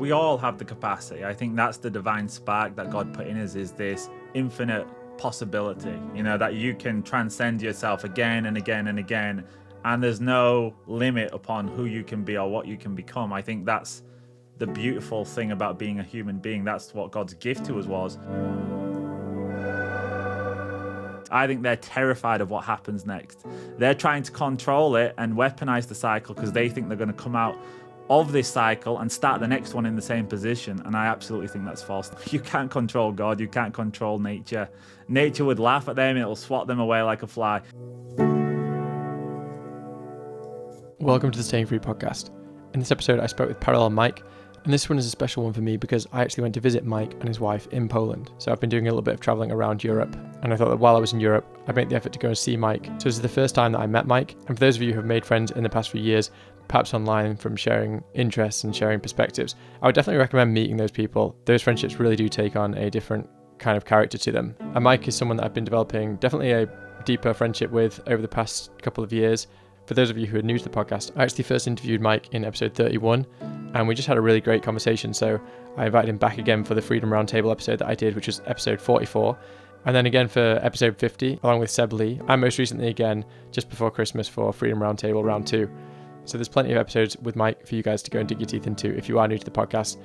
we all have the capacity. I think that's the divine spark that God put in us, is this infinite possibility, that you can transcend yourself again and again and again, and there's no limit upon who you can be or what you can become. I think that's the beautiful thing about being a human being. That's what God's gift to us was. I think they're terrified of what happens next. They're trying to control it and weaponize the cycle because they think they're going to come out of this cycle and start the next one in the same position. And I absolutely think that's false. You can't control God. You can't control nature. Nature would laugh at them. It'll swat them away like a fly. Welcome to the Staying Free podcast. In this episode, I spoke with Parallel Mike, and this one is a special one for me because I actually went to visit Mike and his wife in Poland. So I've been doing a little bit of traveling around Europe, and I thought that while I was in Europe, I'd make the effort to go and see Mike. So this is the first time that I met Mike, and for those of you who have made friends in the past few years, perhaps online from sharing interests and sharing perspectives, I would definitely recommend meeting those people. Those friendships really do take on a different kind of character to them. And Mike is someone that I've been developing definitely a deeper friendship with over the past couple of years. For those of you who are new to the podcast, I actually first interviewed Mike in episode 31, and we just had a really great conversation. So I invited him back again for the Freedom Roundtable episode that I did, which was episode 44. And then again for episode 50, along with Seb Lee, and most recently again, just before Christmas for Freedom Roundtable Round 2. So there's plenty of episodes with Mike for you guys to go and dig your teeth into if you are new to the podcast.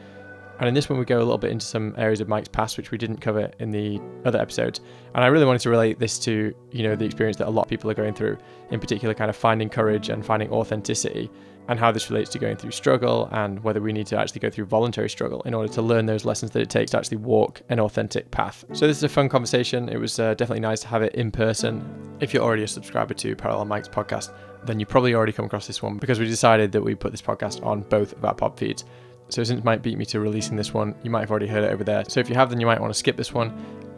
And in this one, we go a little bit into some areas of Mike's past, which we didn't cover in the other episodes. And I really wanted to relate this to, the experience that a lot of people are going through, in particular kind of finding courage and finding authenticity, and how this relates to going through struggle and whether we need to actually go through voluntary struggle in order to learn those lessons that it takes to actually walk an authentic path. So this is a fun conversation. It was definitely nice to have it in person. If you're already a subscriber to Parallel Mike's podcast, then you probably already come across this one because we decided that we put this podcast on both of our pod feeds. So since Mike beat me to releasing this one, you might have already heard it over there. So if you have, then you might want to skip this one.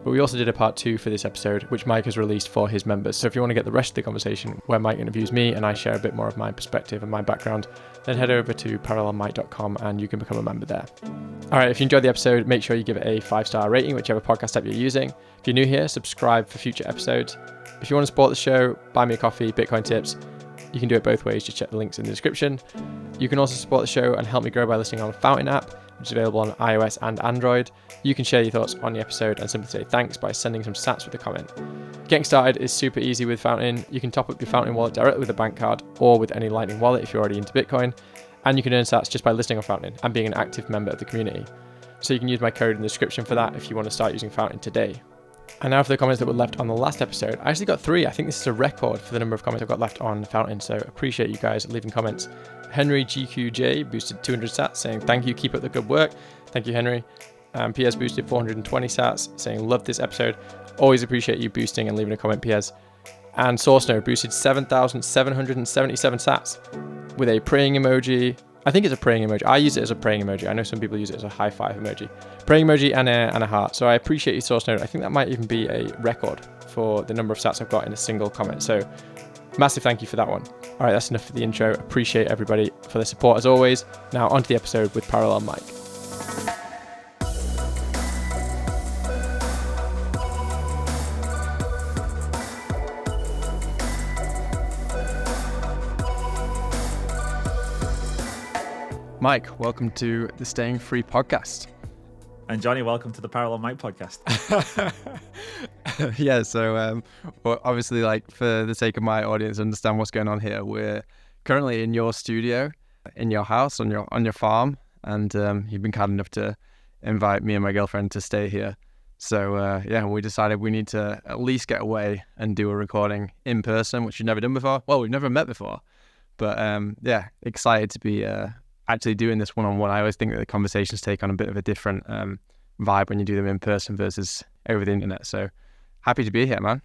But we also did a part 2 for this episode, which Mike has released for his members. So if you want to get the rest of the conversation where Mike interviews me and I share a bit more of my perspective and my background, then head over to parallelmike.com and you can become a member there. All right, if you enjoyed the episode, make sure you give it a 5-star rating, whichever podcast app you're using. If you're new here, subscribe for future episodes. If you want to support the show, buy me a coffee, Bitcoin tips. You can do it both ways, just check the links in the description. You can also support the show and help me grow by listening on the Fountain app, which is available on iOS and Android. You can share your thoughts on the episode and simply say thanks by sending some sats with a comment. Getting started is super easy with Fountain. You can top up your Fountain wallet directly with a bank card or with any Lightning wallet if you're already into Bitcoin. And you can earn sats just by listening on Fountain and being an active member of the community. So you can use my code in the description for that if you want to start using Fountain today. And now for the comments that were left on the last episode. I actually got 3. I think this is a record for the number of comments I've got left on Fountain, so appreciate you guys leaving comments. Henry GQJ boosted 200 sats saying, thank you, keep up the good work. Thank you, Henry. PS boosted 420 sats saying, love this episode. Always appreciate you boosting and leaving a comment, PS. And SourceNode boosted 7,777 sats with a praying emoji. I think it's a praying emoji. I use it as a praying emoji. I know some people use it as a high five emoji. Praying emoji and a heart. So I appreciate you, SourceNode. I think that might even be a record for the number of sats I've got in a single comment. So massive thank you for that one. All right, that's enough for the intro. Appreciate everybody for the support as always. Now on to the episode with Parallel Mike. Mike, welcome to the Staying Free podcast. And Johnny, welcome to the Parallel Mike podcast. Yeah, so well, obviously, like for the sake of my audience, understand what's going on here. We're currently in your studio, in your house, on your farm, and you've been kind enough to invite me and my girlfriend to stay here. So yeah, we decided we need to at least get away and do a recording in person, which we've never done before. Well, we've never met before, but yeah, excited to be actually doing this one-on-one. I always think that the conversations take on a bit of a different vibe when you do them in person versus over the internet. So happy to be here, man.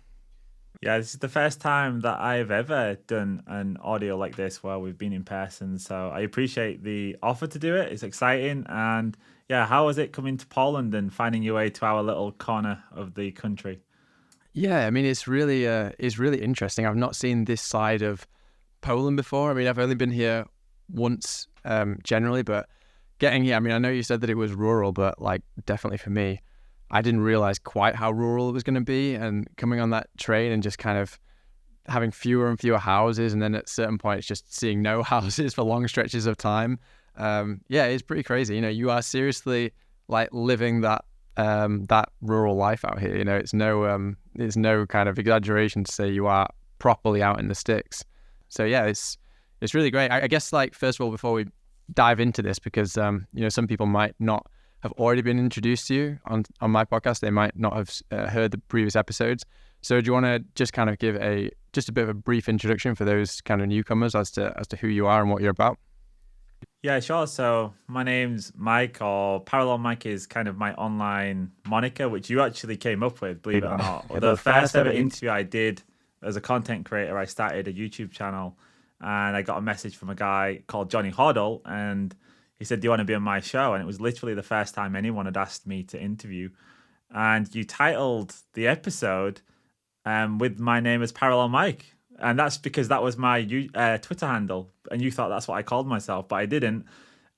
Yeah, this is the first time that I've ever done an audio like this where we've been in person. So I appreciate the offer to do it. It's exciting. And yeah, how was it coming to Poland and finding your way to our little corner of the country? Yeah, I mean, it's really interesting. I've not seen this side of Poland before. I mean, I've only been here once generally, but getting here, I mean, I know you said that it was rural, but like definitely for me, I didn't realize quite how rural it was going to be, and coming on that train and just kind of having fewer and fewer houses, and then at certain points just seeing no houses for long stretches of time. Yeah, it's pretty crazy. You are seriously like living that rural life out here. It's no kind of exaggeration to say you are properly out in the sticks. So yeah, it's really great. I guess, like, first of all, before we dive into this, because some people might not have already been introduced to you on my podcast. They might not have heard the previous episodes. So do you want to just kind of give just a bit of a brief introduction for those kind of newcomers as to who you are and what you're about? Yeah, sure. So my name's Mike, or Parallel Mike is kind of my online moniker, which you actually came up with, believe it or not. The first ever interview I did as a content creator, I started a YouTube channel, and I got a message from a guy called Johnny Hoddle, and he said, "Do you want to be on my show?" And it was literally the first time anyone had asked me to interview. And you titled the episode with my name as Parallel Mike. And that's because that was my Twitter handle. And you thought that's what I called myself, but I didn't.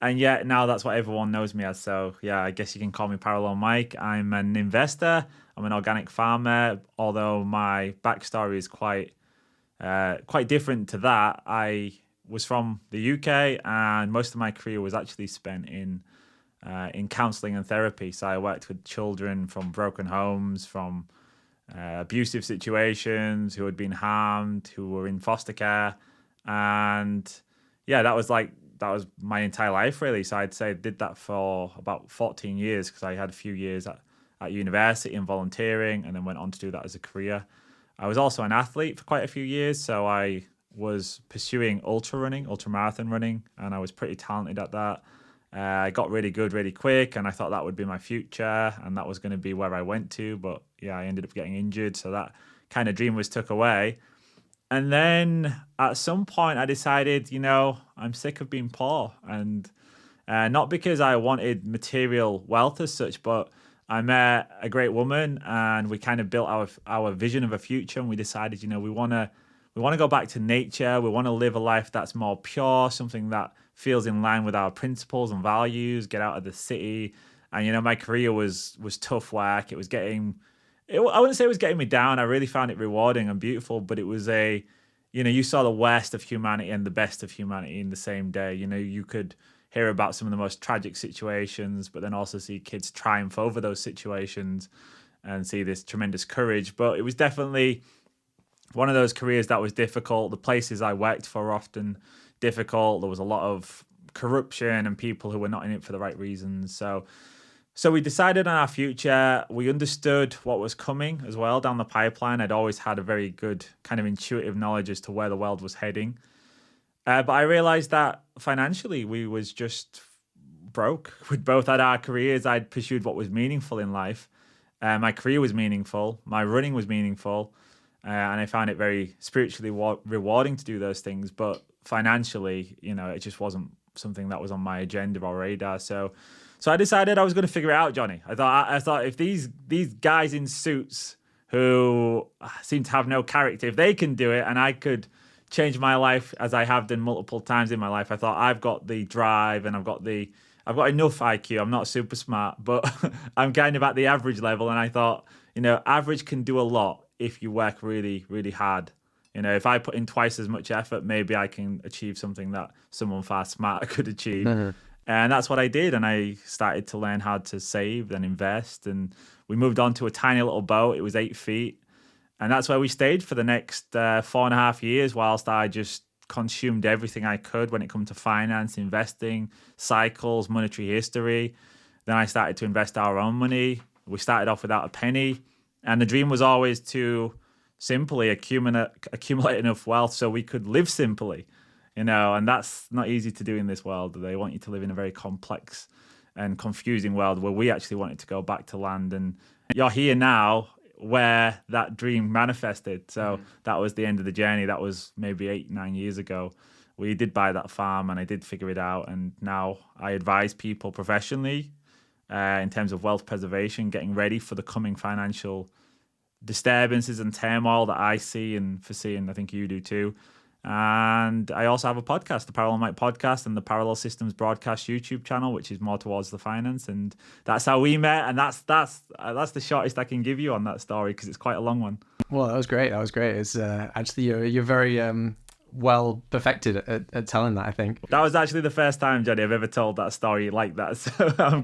And yet now that's what everyone knows me as. So yeah, I guess you can call me Parallel Mike. I'm an investor. I'm an organic farmer. Although my backstory is quite different to that. I was from the UK, and most of my career was actually spent in counselling and therapy. So I worked with children from broken homes, from abusive situations, who had been harmed, who were in foster care. And yeah, that was my entire life, really. So I'd say I did that for about 14 years, because I had a few years at university and volunteering, and then went on to do that as a career. I was also an athlete for quite a few years, so I was pursuing ultramarathon running, and I was pretty talented at that. I got really good really quick, and I thought that would be my future, and that was going to be where I went to. But yeah, I ended up getting injured, so that kind of dream was took away. And then at some point I decided, I'm sick of being poor, and not because I wanted material wealth as such, but I met a great woman, and we kind of built our vision of a future, and we decided, we want to go back to nature. We want to live a life that's more pure, something that feels in line with our principles and values, get out of the city. And, my career was tough work. I wouldn't say it was getting me down. I really found it rewarding and beautiful, but it was you saw the worst of humanity and the best of humanity in the same day. You could hear about some of the most tragic situations, but then also see kids triumph over those situations and see this tremendous courage. But it was definitely one of those careers that was difficult. The places I worked for were often difficult. There was a lot of corruption and people who were not in it for the right reasons. So we decided on our future. We understood what was coming as well down the pipeline. I'd always had a very good kind of intuitive knowledge as to where the world was heading. But I realized that financially we was just broke. We'd both had our careers. I'd pursued what was meaningful in life. My career was meaningful. My running was meaningful. And I found it very spiritually rewarding to do those things. But financially, it just wasn't something that was on my agenda or radar. So I decided I was going to figure it out, Johnny. I thought if these guys in suits who seem to have no character, if they can do it and I could change my life as I have done multiple times in my life, I thought I've got the drive and I've got enough IQ. I'm not super smart, but I'm kind of at the average level. And I thought, average can do a lot if you work really, really hard. If I put in twice as much effort, maybe I can achieve something that someone far smarter could achieve. Mm-hmm. And that's what I did. And I started to learn how to save and invest. And we moved on to a tiny little boat. It was 8 feet. And that's where we stayed for the next 4.5 years, whilst I just consumed everything I could when it comes to finance, investing, cycles, monetary history. Then I started to invest our own money. We started off without a penny. And the dream was always to simply accumulate enough wealth so we could live simply, and that's not easy to do in this world. They want you to live in a very complex and confusing world, where we actually wanted to go back to land. And you're here now where that dream manifested. So that was the end of the journey. That was maybe 8-9 years ago. We did buy that farm and I did figure it out. And now I advise people professionally in terms of wealth preservation, getting ready for the coming financial disturbances and turmoil that I see and foresee, and I think you do too. And I also have a podcast, the Parallel Mike podcast, and the Parallel Systems Broadcast YouTube channel, which is more towards the finance. And that's how we met. And that's the shortest I can give you on that story, because it's quite a long one. Well, that was great. It's actually you're very well perfected at telling that, I think. That was actually the first time, Johnny, I've ever told that story like that. So I'm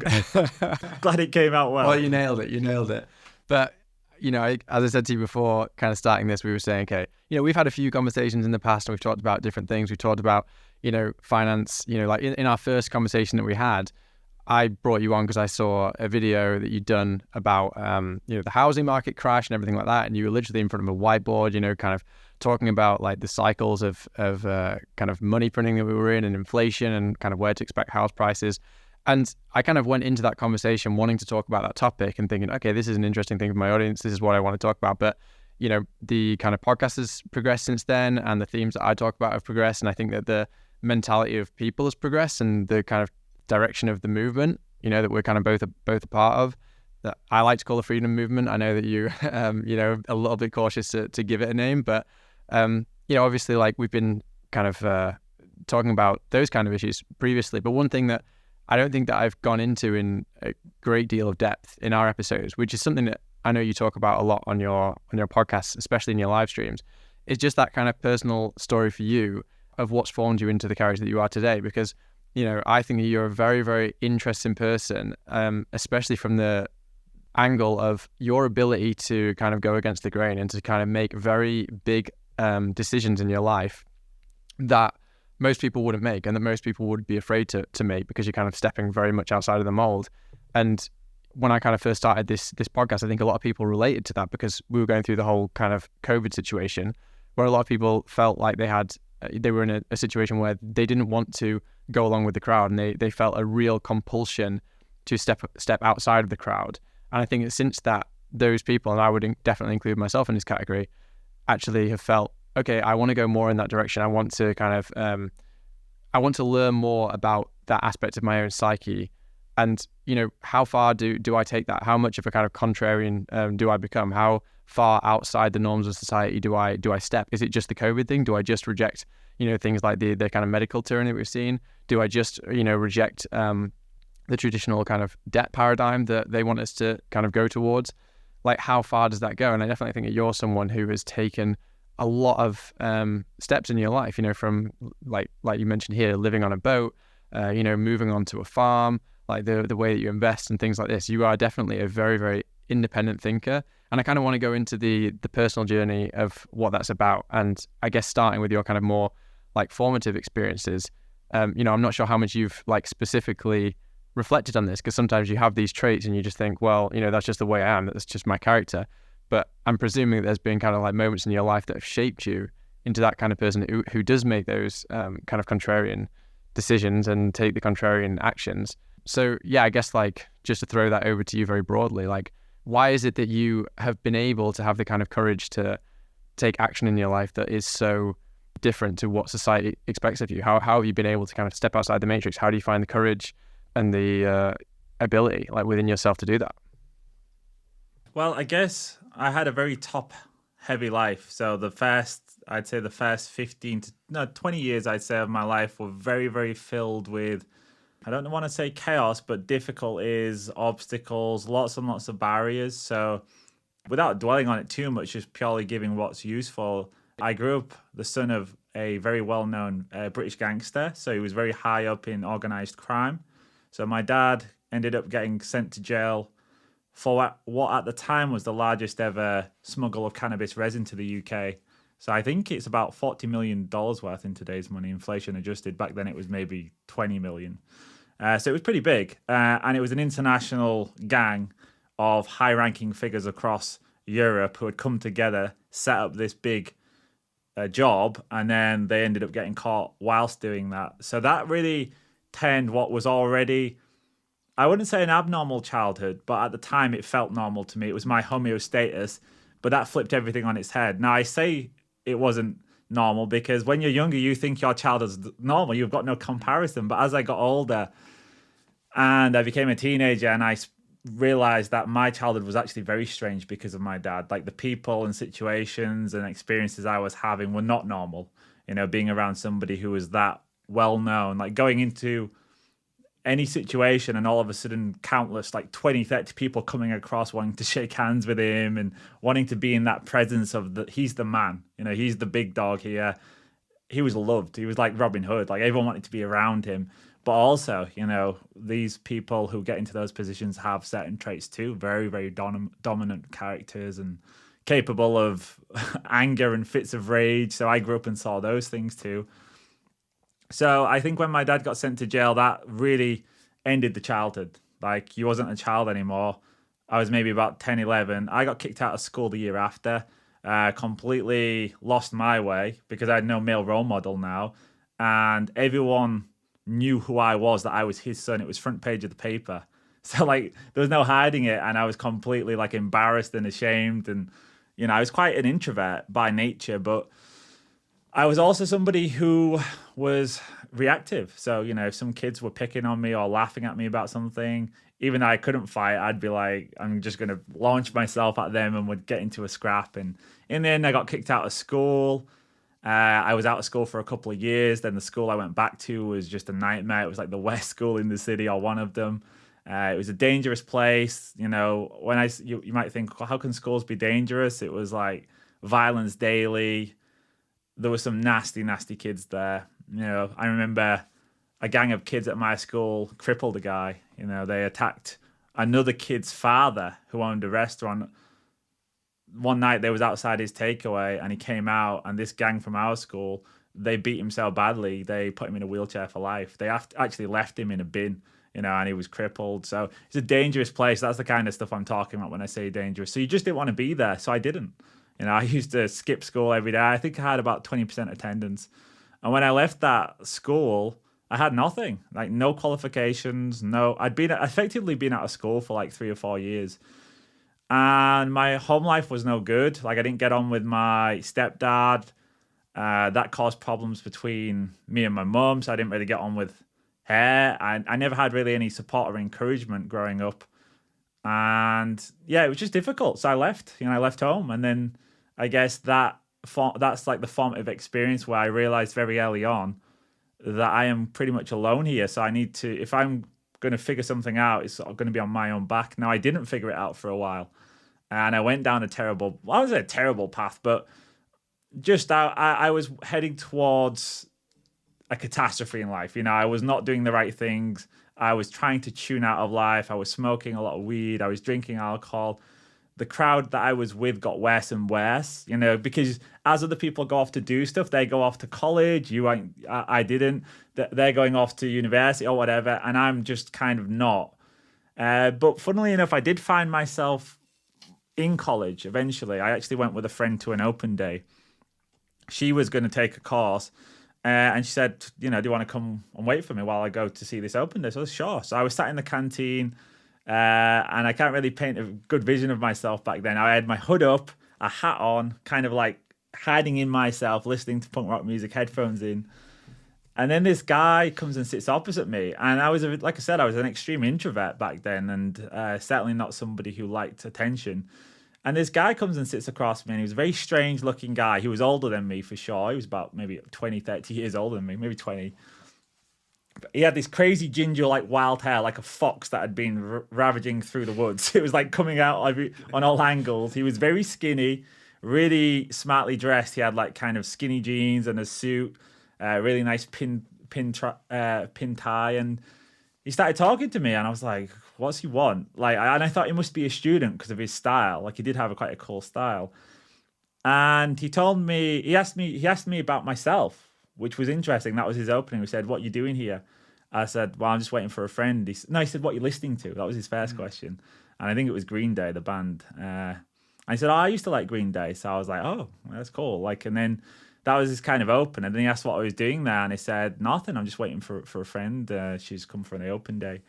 glad it came out well. Well, you nailed it. But, as I said to you before, kind of starting this, we were saying, okay, we've had a few conversations in the past and we've talked about different things. We've talked about, finance, like in our first conversation that we had, I brought you on because I saw a video that you'd done about, the housing market crash and everything like that. And you were literally in front of a whiteboard, kind of talking about like the cycles of kind of money printing that we were in and inflation and kind of where to expect house prices. And I kind of went into that conversation wanting to talk about that topic and thinking, okay, this is an interesting thing for my audience. This is what I want to talk about. But, the kind of podcast has progressed since then and the themes that I talk about have progressed. And I think that the mentality of people has progressed and the kind of direction of the movement, that we're kind of both a part of, that I like to call the freedom movement. I know that you, a little bit cautious to give it a name, but, obviously like we've been kind of talking about those kind of issues previously. But one thing that I don't think that I've gone into in a great deal of depth in our episodes, which is something that I know you talk about a lot on your podcasts, especially in your live streams, is just that kind of personal story for you of what's formed you into the character that you are today. Because, I think that you're a very, very interesting person, especially from the angle of your ability to kind of go against the grain and to kind of make very big decisions in your life that most people wouldn't make and that most people would be afraid to make because you're kind of stepping very much outside of the mold. And when I kind of first started this podcast, I think a lot of people related to that because we were going through the whole kind of COVID situation where a lot of people felt like they were in a situation where they didn't want to go along with the crowd and they felt a real compulsion to step outside of the crowd. And I think that since that, those people, and I would definitely include myself in this category, actually have felt, okay, I want to go more in that direction. I want to kind of, I want to learn more about that aspect of my own psyche. And, how far do I take that? How much of a kind of contrarian do I become? How far outside the norms of society do I step? Is it just the COVID thing? Do I just reject, things like the kind of medical tyranny that we've seen? Do I just, reject the traditional kind of debt paradigm that they want us to kind of go towards? Like, how far does that go? And I definitely think that you're someone who has taken a lot of steps in your life, from like you mentioned here, living on a boat, moving on to a farm, like the way that you invest and things like this. You are definitely a very, very independent thinker. And I kind of want to go into the personal journey of what that's about. And I guess starting with your kind of more like formative experiences, I'm not sure how much you've like specifically reflected on this, because sometimes you have these traits and you just think, well, that's just the way I am. That's just my character. But I'm presuming that there's been kind of like moments in your life that have shaped you into that kind of person who does make those kind of contrarian decisions and take the contrarian actions. So yeah, I guess like just to throw that over to you very broadly, like why is it that you have been able to have the kind of courage to take action in your life that is so different to what society expects of you? How have you been able to kind of step outside the matrix? How do you find the courage and the ability like within yourself to do that? Well, I guess I had a very top-heavy life. So the first 20 years, I'd say, of my life were very, very filled with, I don't want to say chaos, but difficulties, obstacles, lots and lots of barriers. So without dwelling on it too much, just purely giving what's useful, I grew up the son of a very well-known British gangster. So he was very high up in organized crime. So my dad ended up getting sent to jail for what at the time was the largest ever smuggle of cannabis resin to the UK. So I think it's about $40 million worth in today's money, inflation adjusted. Back then it was maybe 20 million. So it was pretty big. And it was an international gang of high-ranking figures across Europe who had come together, set up this big job, and then they ended up getting caught whilst doing that. So that really turned what was already, I wouldn't say an abnormal childhood, but at the time it felt normal to me. It was my homeostasis, but that flipped everything on its head. Now I say it wasn't normal because when you're younger, you think your child is normal. You've got no comparison. But as I got older and I became a teenager and I realized that my childhood was actually very strange because of my dad. Like the people and situations and experiences I was having were not normal. Being around somebody who was that well known, like going into any situation and all of a sudden countless, like 20, 30 people coming across wanting to shake hands with him and wanting to be in that presence of he's the man, he's the big dog here. he was loved. He was like Robin Hood. Like everyone wanted to be around him. But also, these people who get into those positions have certain traits too. Very, very dominant characters and capable of anger and fits of rage. So I grew up and saw those things too. So I think when my dad got sent to jail, that really ended the childhood. Like he wasn't a child anymore. I was maybe about 10, 11. I got kicked out of school the year after. Completely lost my way because I had no male role model now. And everyone knew who I was, that I was his son. It was front page of the paper. So like there was no hiding it. And I was completely like embarrassed and ashamed. And, I was quite an introvert by nature, but I was also somebody who was reactive. So, if some kids were picking on me or laughing at me about something, even though I couldn't fight, I'd be like, I'm just going to launch myself at them and would get into a scrap. And in the end, I got kicked out of school. I was out of school for a couple of years. Then the school I went back to was just a nightmare. It was like the worst school in the city or one of them. It was a dangerous place. You might think, well, how can schools be dangerous? It was like violence daily. There were some nasty, nasty kids there. I remember a gang of kids at my school crippled a guy. They attacked another kid's father who owned a restaurant. One night they was outside his takeaway and he came out, and this gang from our school, they beat him so badly, they put him in a wheelchair for life. They actually left him in a bin, and he was crippled. So it's a dangerous place. That's the kind of stuff I'm talking about when I say dangerous. So you just didn't want to be there. So I didn't. I used to skip school every day. I think I had about 20% attendance. And when I left that school, I had nothing, like no qualifications, I'd effectively been out of school for like 3 or 4 years. And my home life was no good. Like I didn't get on with my stepdad. That caused problems between me and my mum. So I didn't really get on with her. I never had really any support or encouragement growing up. And yeah, it was just difficult. So I left, I left home. And then I guess that's like the formative experience where I realized very early on that I am pretty much alone here. So I need to, if I'm going to figure something out, it's going to be on my own back. Now, I didn't figure it out for a while. And I went down I was a terrible path, but just I was heading towards a catastrophe in life. I was not doing the right things. I was trying to tune out of life. I was smoking a lot of weed. I was drinking alcohol. The crowd that I was with got worse and worse, because as other people go off to do stuff, they go off to college. I didn't. They're going off to university or whatever, and I'm just kind of not. But funnily enough, I did find myself in college eventually. I actually went with a friend to an open day. She was going to take a course, and she said, do you want to come and wait for me while I go to see this open day? So I was sure. So I was sat in the canteen. And I can't really paint a good vision of myself back then. I had my hood up, a hat on, kind of like hiding in myself, listening to punk rock music, headphones in. And then this guy comes and sits opposite me. And I was an extreme introvert back then, and certainly not somebody who liked attention. And this guy comes and sits across me, and he was a very strange looking guy. He was older than me for sure. He was about maybe 20, 30 years older than me, maybe 20. He had this crazy ginger, like wild hair, like a fox that had been ravaging through the woods. It was like coming out on all angles. He was very skinny, really smartly dressed. He had like kind of skinny jeans and a suit, really nice pin tie. And he started talking to me, and I was like, what's he want? And I thought he must be a student because of his style. Like he did have quite a cool style. And he asked me about myself, which was interesting. That was his opening. He said, what are you doing here? I said, well, I'm just waiting for a friend. He said, what are you listening to? That was his first question. And I think it was Green Day, the band. And he said, I used to like Green Day. So I was like, oh, that's cool. And then that was his kind of open. And then he asked what I was doing there. And I said, nothing. I'm just waiting for a friend. She's come for an open day.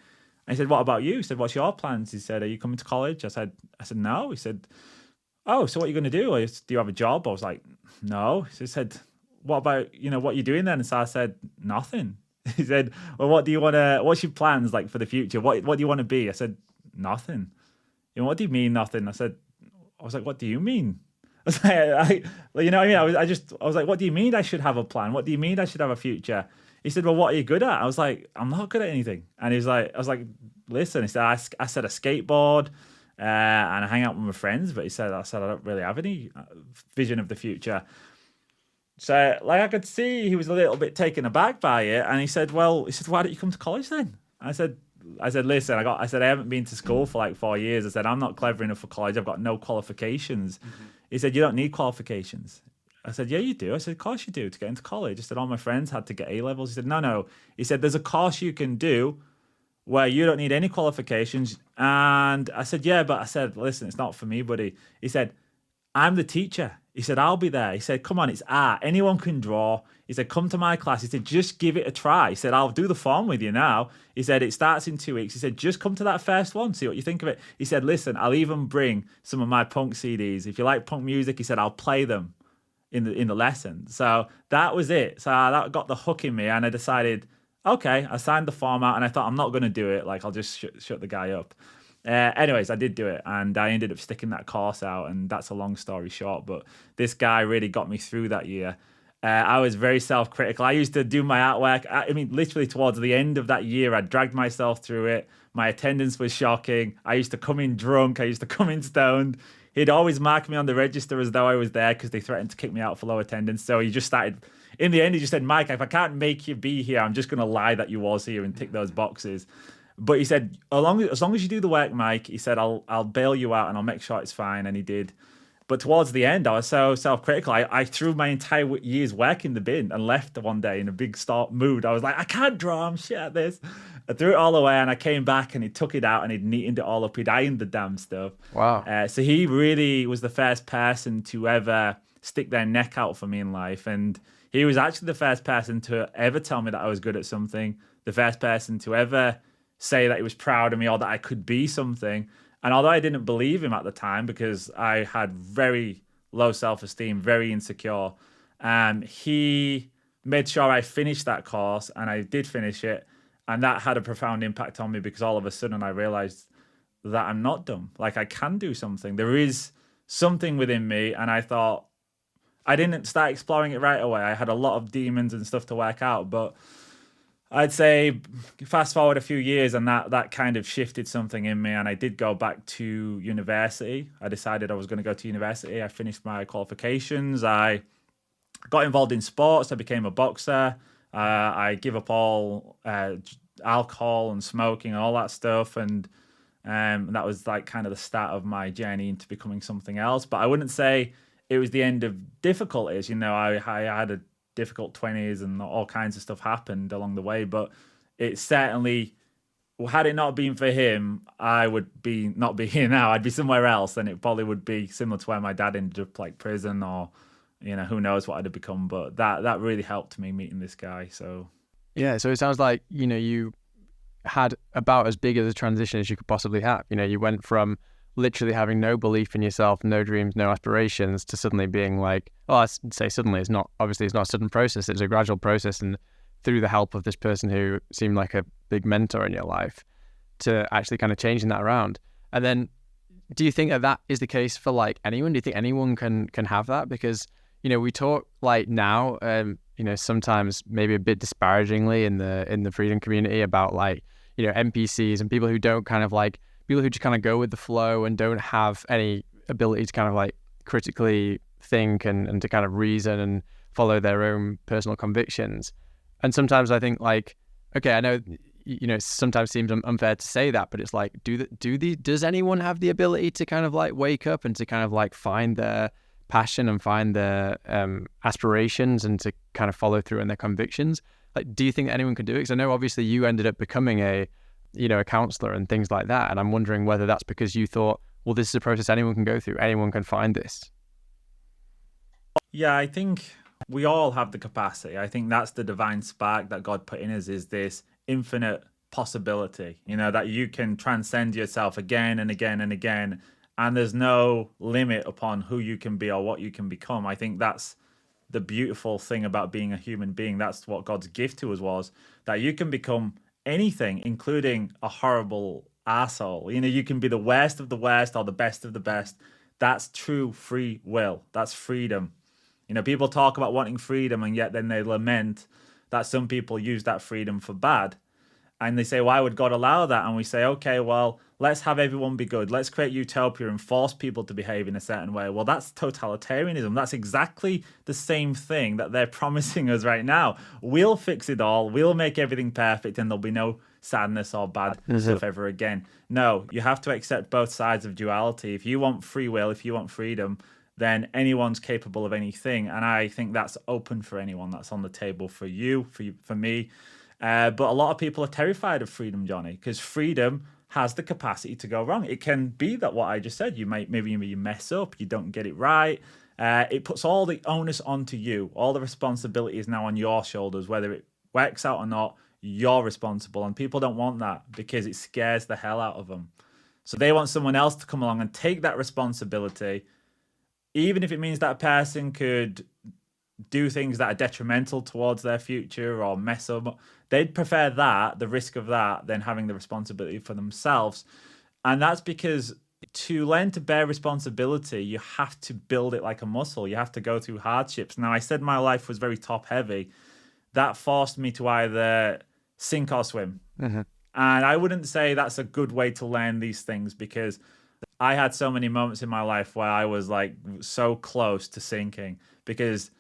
And he said, what about you? He said, what's your plans? He said, are you coming to college? I said, no. He said, oh, so what are you going to do? Do you have a job? I was like, no. He said, what about, what you're doing then? And so I said, nothing. He said, well, what's your plans like for the future? What do you want to be? I said, nothing. What do you mean nothing? I was like, what do you mean? I was like, what I mean? I was like, what do you mean I should have a plan? What do you mean I should have a future? He said, well, what are you good at? I was like, I'm not good at anything. And I was like, listen, he said, I said a skateboard, and I hang out with my friends, but I said, I don't really have any vision of the future. So, like, I could see he was a little bit taken aback by it, and he said, "Well, why don't you come to college then?" I said, listen, I said I haven't been to school for like 4 years. I said I'm not clever enough for college. I've got no qualifications. He said, you don't need qualifications. I said, yeah, you do. I said, of course you do to get into college. I said, all my friends had to get A levels. He said, no. He said, there's a course you can do where you don't need any qualifications. And I said, yeah, but I said, listen, it's not for me, buddy. He said, I'm the teacher. He said, I'll be there. He said, come on, it's art. Anyone can draw. He said, come to my class. He said, just give it a try. He said, I'll do the form with you now. He said, it starts in 2 weeks. He said, just come to that first one, see what you think of it. He said, listen, I'll even bring some of my punk CDs. If you like punk music, he said, I'll play them in the lesson. So that was it. So that got the hook in me, and I decided, okay, I signed the form out, and I thought, I'm not going to do it. Like, I'll just shut the guy up. Anyways, I did do it, and I ended up sticking that course out, and that's a long story short, but this guy really got me through that year. I was very self-critical. I used to do my artwork. I mean, literally towards the end of that year, I dragged myself through it. My attendance was shocking. I used to come in drunk. I used to come in stoned. He'd always mark me on the register as though I was there because they threatened to kick me out for low attendance. So he just started, in the end, he just said, Mike, if I can't make you be here, I'm just going to lie that you was here and tick those boxes. But he said, as long as you do the work, Mike, he said, I'll bail you out and I'll make sure it's fine. And he did. But towards the end, I was so self-critical. I threw my entire year's work in the bin and left one day in a big mood. I was like, I can't draw. I'm shit at this. I threw it all away, and I came back, and he took it out, and he'd neatened it all up. He'd ironed the damn stuff. Wow. So he really was the first person to ever stick their neck out for me in life. And he was actually the first person to ever tell me that I was good at something. The first person to ever say that he was proud of me or that I could be something. And although I didn't believe him at the time because I had very low self-esteem, very insecure, he made sure I finished that course, and I did finish it. And that had a profound impact on me because all of a sudden I realized that I'm not dumb. Like, I can do something. There is something within me. And I thought, I didn't start exploring it right away. I had a lot of demons and stuff to work out, but I'd say fast forward a few years, and that kind of shifted something in me, and I did go back to university. I decided I was going to go to university. I finished my qualifications. I got involved in sports. I became a boxer. I give up all alcohol and smoking and all that stuff, and that was like kind of the start of my journey into becoming something else. But I wouldn't say it was the end of difficulties. You know, I had a difficult 20s and all kinds of stuff happened along the way, but it certainly, had it not been for him, I would not be here now. I'd be somewhere else, and it probably would be similar to where my dad ended up, like prison, or who knows what I'd have become. But that really helped me meeting this guy. So Yeah, so it sounds like you had about as big of a transition as you could possibly have. You went from literally having no belief in yourself, no dreams, no aspirations, to suddenly being like, I'd say suddenly, it's not a sudden process, it's a gradual process, and through the help of this person who seemed like a big mentor in your life, to actually kind of changing that around. And then, do you think that is the case for like anyone? Do you think anyone can have that? Because we talk like now, sometimes maybe a bit disparagingly in the freedom community about like NPCs and people who don't kind of like, people who just kind of go with the flow and don't have any ability to kind of like critically think and to kind of reason and follow their own personal convictions. And sometimes I think like, okay, I know, it sometimes seems unfair to say that, but it's like, does anyone have the ability to kind of like wake up and to kind of like find their passion and find their aspirations and to kind of follow through on their convictions? Like, do you think that anyone can do it? Because I know obviously you ended up becoming a counselor and things like that. And I'm wondering whether that's because you thought, well, this is a process anyone can go through. Anyone can find this. Yeah, I think we all have the capacity. I think that's the divine spark that God put in us, is this infinite possibility, that you can transcend yourself again and again and again. And there's no limit upon who you can be or what you can become. I think that's the beautiful thing about being a human being. That's what God's gift to us was, that you can become anything, including a horrible asshole. You can be the worst of the worst or the best of the best. That's true free will. That's freedom. People talk about wanting freedom, and yet then they lament that some people use that freedom for bad. And they say, why would God allow that? And we say, okay, well, let's have everyone be good. Let's create utopia and force people to behave in a certain way. Well, that's totalitarianism. That's exactly the same thing that they're promising us right now. We'll fix it all. We'll make everything perfect and there'll be no sadness or bad stuff ever again. No, you have to accept both sides of duality. If you want free will, if you want freedom, then anyone's capable of anything. And I think that's open for anyone. That's on the table for you, for me. But a lot of people are terrified of freedom, Johnny, because freedom has the capacity to go wrong. It can be that what I just said, maybe you mess up, you don't get it right. It puts all the onus onto you. All the responsibility is now on your shoulders, whether it works out or not. You're responsible, and people don't want that because it scares the hell out of them. So they want someone else to come along and take that responsibility, even if it means that a person could do things that are detrimental towards their future or mess up. They'd prefer that, the risk of that, than having the responsibility for themselves. And that's because to learn to bear responsibility, you have to build it like a muscle. You have to go through hardships. Now, I said my life was very top heavy. That forced me to either sink or swim. And I wouldn't say that's a good way to learn these things, because I had so many moments in my life where I was like so close to sinking, because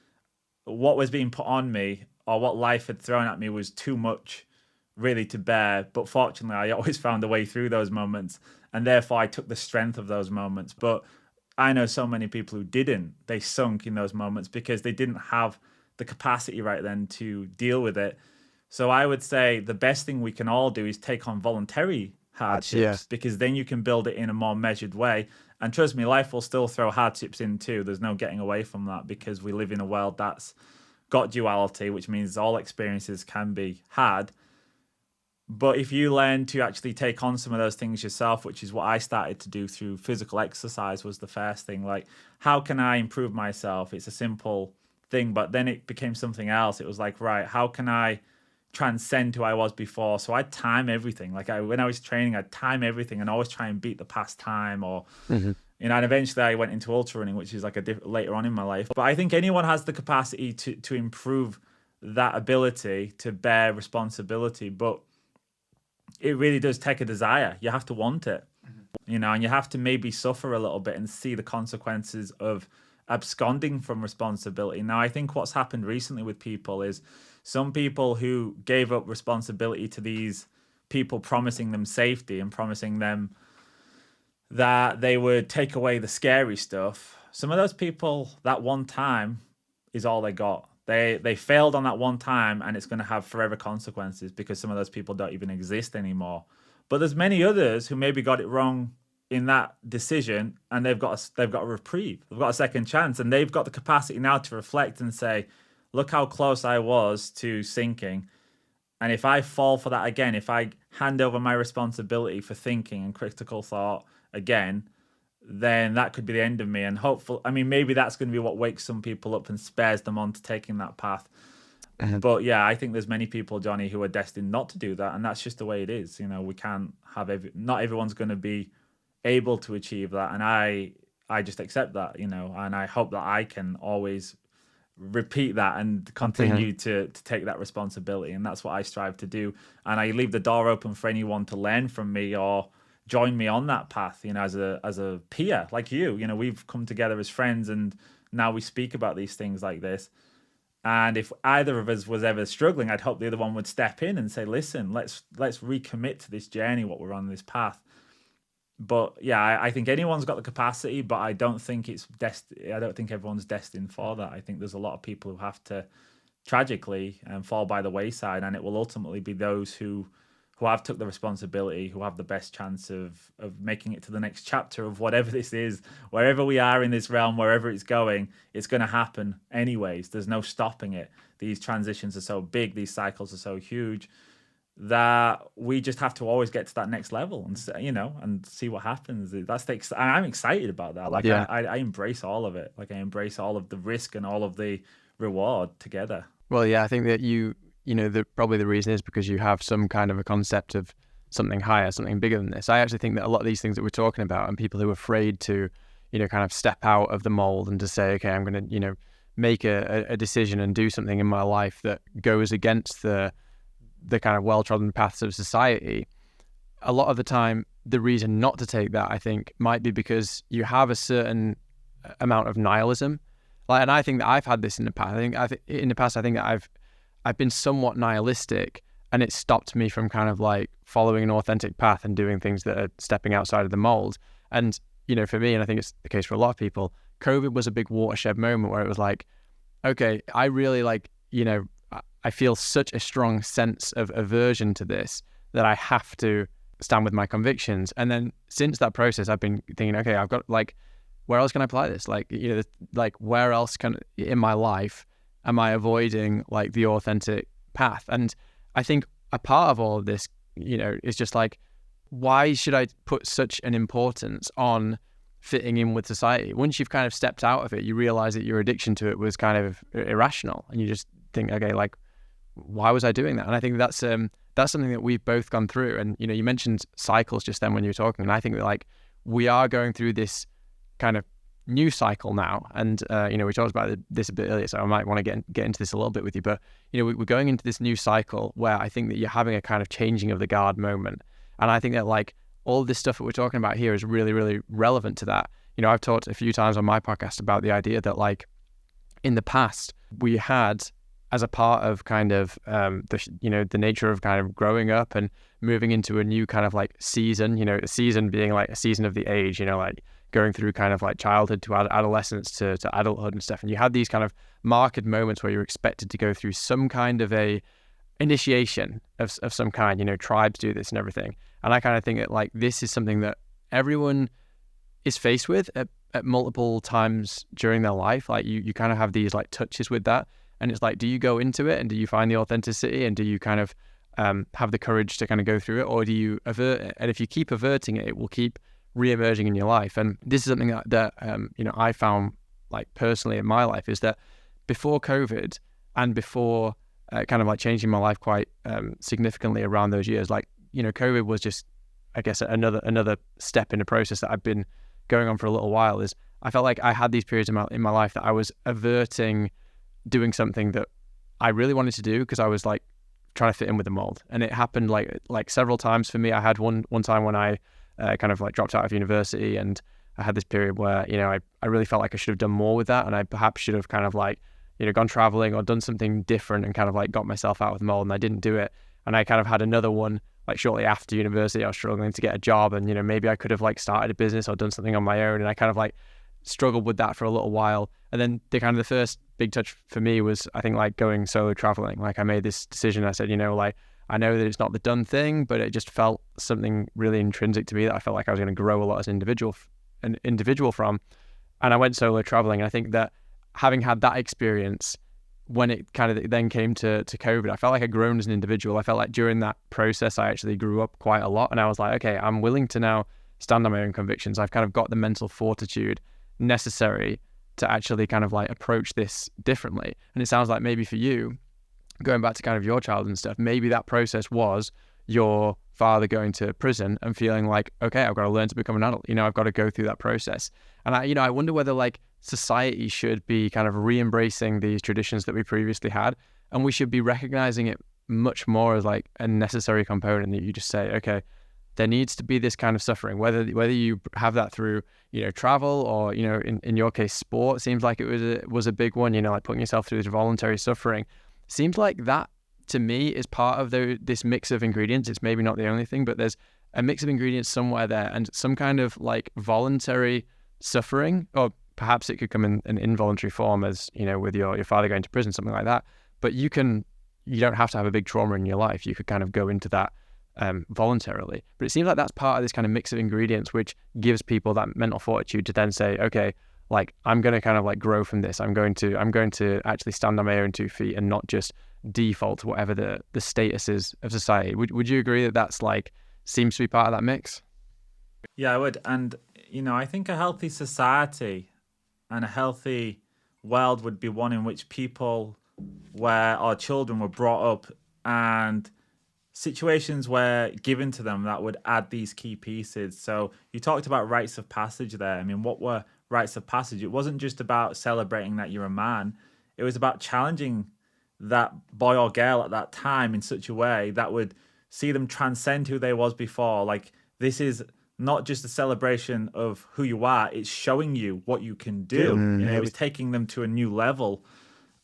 what was being put on me or what life had thrown at me was too much really to bear. But fortunately, I always found a way through those moments, and therefore I took the strength of those moments. But I know so many people who didn't. They sunk in those moments because they didn't have the capacity right then to deal with it. So I would say the best thing we can all do is take on voluntary hardships, because then you can build it in a more measured way. And trust me, life will still throw hardships in too. There's no getting away from that, because we live in a world that's got duality, which means all experiences can be had. But if you learn to actually take on some of those things yourself, which is what I started to do through physical exercise, was the first thing. Like, how can I improve myself? It's a simple thing, but then it became something else. It was like, right, how can I transcend who I was before? So I'd time everything. Like when I was training, I'd time everything and always try and beat the past time, or and eventually I went into ultra running, which is like later on in my life. But I think anyone has the capacity to improve that ability to bear responsibility, but it really does take a desire. You have to want it, and you have to maybe suffer a little bit and see the consequences of absconding from responsibility. Now, I think what's happened recently with people is some people who gave up responsibility to these people promising them safety and promising them that they would take away the scary stuff. Some of those people, that one time is all they got. They failed on that one time, and it's going to have forever consequences, because some of those people don't even exist anymore. But there's many others who maybe got it wrong in that decision, and they've got a reprieve. They've got a second chance, and they've got the capacity now to reflect and say, look how close I was to sinking. And if I fall for that again, if I hand over my responsibility for thinking and critical thought again, then that could be the end of me. And maybe that's going to be what wakes some people up and spares them on to taking that path. But yeah, I think there's many people, Johnny, who are destined not to do that. And that's just the way it is. We can't have not everyone's going to be able to achieve that. And I just accept that, and I hope that I can always repeat that and continue to take that responsibility. And that's what I strive to do. And I leave the door open for anyone to learn from me or join me on that path, as a peer like you. We've come together as friends, and now we speak about these things like this. And if either of us was ever struggling, I'd hope the other one would step in and say, listen, let's recommit to this journey, what we're on this path. But yeah, I think anyone's got the capacity, but I don't think I don't think everyone's destined for that. I think there's a lot of people who have to tragically fall by the wayside, and it will ultimately be those who have took the responsibility, who have the best chance of making it to the next chapter of whatever this is, wherever we are in this realm, wherever it's going. It's going to happen anyways. There's no stopping it. These transitions are so big, these cycles are so huge, that we just have to always get to that next level and and see what happens. I'm excited about that. Like, yeah. I embrace all of it. Like, I embrace all of the risk and all of the reward together. Well, yeah, I think that probably the reason is because you have some kind of a concept of something higher, something bigger than this. I actually think that a lot of these things that we're talking about, and people who are afraid to, kind of step out of the mold and to say, okay, I'm going to, make a decision and do something in my life that goes against the kind of well-trodden paths of society. A lot of the time, the reason not to take that, I think, might be because you have a certain amount of nihilism. Like, and I think that I've had this in the past. I think that I've been somewhat nihilistic, and it stopped me from kind of like following an authentic path and doing things that are stepping outside of the mold. And, you know, for me, and I think it's the case for a lot of people, COVID was a big watershed moment where it was like, okay, I really like, you know, I feel such a strong sense of aversion to this that I have to stand with my convictions. And then since that process, I've been thinking, okay, I've got like, where else can I apply this? Like, you know, like where else can in my life am I avoiding like the authentic path? And I think a part of all of this, you know, is just like, why should I put such an importance on fitting in with society? Once you've kind of stepped out of it, you realize that your addiction to it was kind of irrational, and you just think, okay, like, why was I doing that? And I think that's something that we've both gone through. And, you know, you mentioned cycles just then when you were talking, and I think that like we are going through this kind of new cycle now. And, you know, we talked about this a bit earlier, so I might want to get into this a little bit with you. But, you know, we're going into this new cycle where I think that you're having a kind of changing of the guard moment. And I think that like all this stuff that we're talking about here is really, really relevant to that. You know, I've talked a few times on my podcast about the idea that like in the past we had, as a part of kind of the nature of kind of growing up and moving into a new kind of like season, you know, a season being like a season of the age, you know, like going through kind of like childhood to adolescence to adulthood and stuff. And you had these kind of marked moments where you're expected to go through some kind of a initiation of some kind, you know, tribes do this and everything. And I kind of think that like this is something that everyone is faced with at multiple times during their life. Like you kind of have these like touches with that. And it's like, do you go into it and do you find the authenticity and do you kind of have the courage to kind of go through it, or do you avert it? And if you keep averting it, it will keep re-emerging in your life. And this is something that you know, I found like personally in my life is that before COVID and before kind of like changing my life quite significantly around those years, like, you know, COVID was just, I guess, another step in the process that I've been going on for a little while. Is I felt like I had these periods in my life that I was averting doing something that I really wanted to do because I was like trying to fit in with the mold. And it happened like several times for me. I had one time when I kind of like dropped out of university, and I had this period where, you know, I really felt like I should have done more with that, and I perhaps should have kind of like, you know, gone traveling or done something different and kind of like got myself out of the mold, and I didn't do it. And I kind of had another one like shortly after university. I was struggling to get a job, and, you know, maybe I could have like started a business or done something on my own, and I kind of like struggled with that for a little while. And then the first big touch for me was, I think, like going solo traveling. Like I made this decision. I said, you know, like I know that it's not the done thing, but it just felt something really intrinsic to me that I felt like I was going to grow a lot as an individual from. And I went solo traveling. And I think that having had that experience, when it kind of then came to COVID, I felt like I'd grown as an individual. I felt like during that process, I actually grew up quite a lot. And I was like, okay, I'm willing to now stand on my own convictions. I've kind of got the mental fortitude necessary to actually kind of like approach this differently. And it sounds like maybe for you, going back to kind of your childhood and stuff, maybe that process was your father going to prison and feeling like, okay, I've got to learn to become an adult. You know, I've got to go through that process. And I wonder whether like society should be kind of re-embracing these traditions that we previously had, and we should be recognizing it much more as like a necessary component, that you just say, okay, there needs to be this kind of suffering, whether you have that through, you know, travel or, you know, in your case, sport. Seems like it was a big one, you know, like putting yourself through this voluntary suffering. Seems like that to me is part of this mix of ingredients. It's maybe not the only thing, but there's a mix of ingredients somewhere there, and some kind of like voluntary suffering, or perhaps it could come in an involuntary form, as, you know, with your father going to prison, something like that. But you don't have to have a big trauma in your life. You could kind of go into that voluntarily. But it seems like that's part of this kind of mix of ingredients, which gives people that mental fortitude to then say, okay, like I'm going to kind of like grow from this. I'm going to actually stand on my own 2 feet and not just default to whatever the status is of society. Would you agree that that's like seems to be part of that mix? Yeah, I would. And, you know, I think a healthy society and a healthy world would be one in which people, where our children were brought up, and situations were given to them that would add these key pieces. So you talked about rites of passage there. I mean, what were rites of passage? It wasn't just about celebrating that you're a man. It was about challenging that boy or girl at that time in such a way that would see them transcend who they was before. Like This is not just a celebration of who you are, it's showing you what you can do. It's taking them to a new level.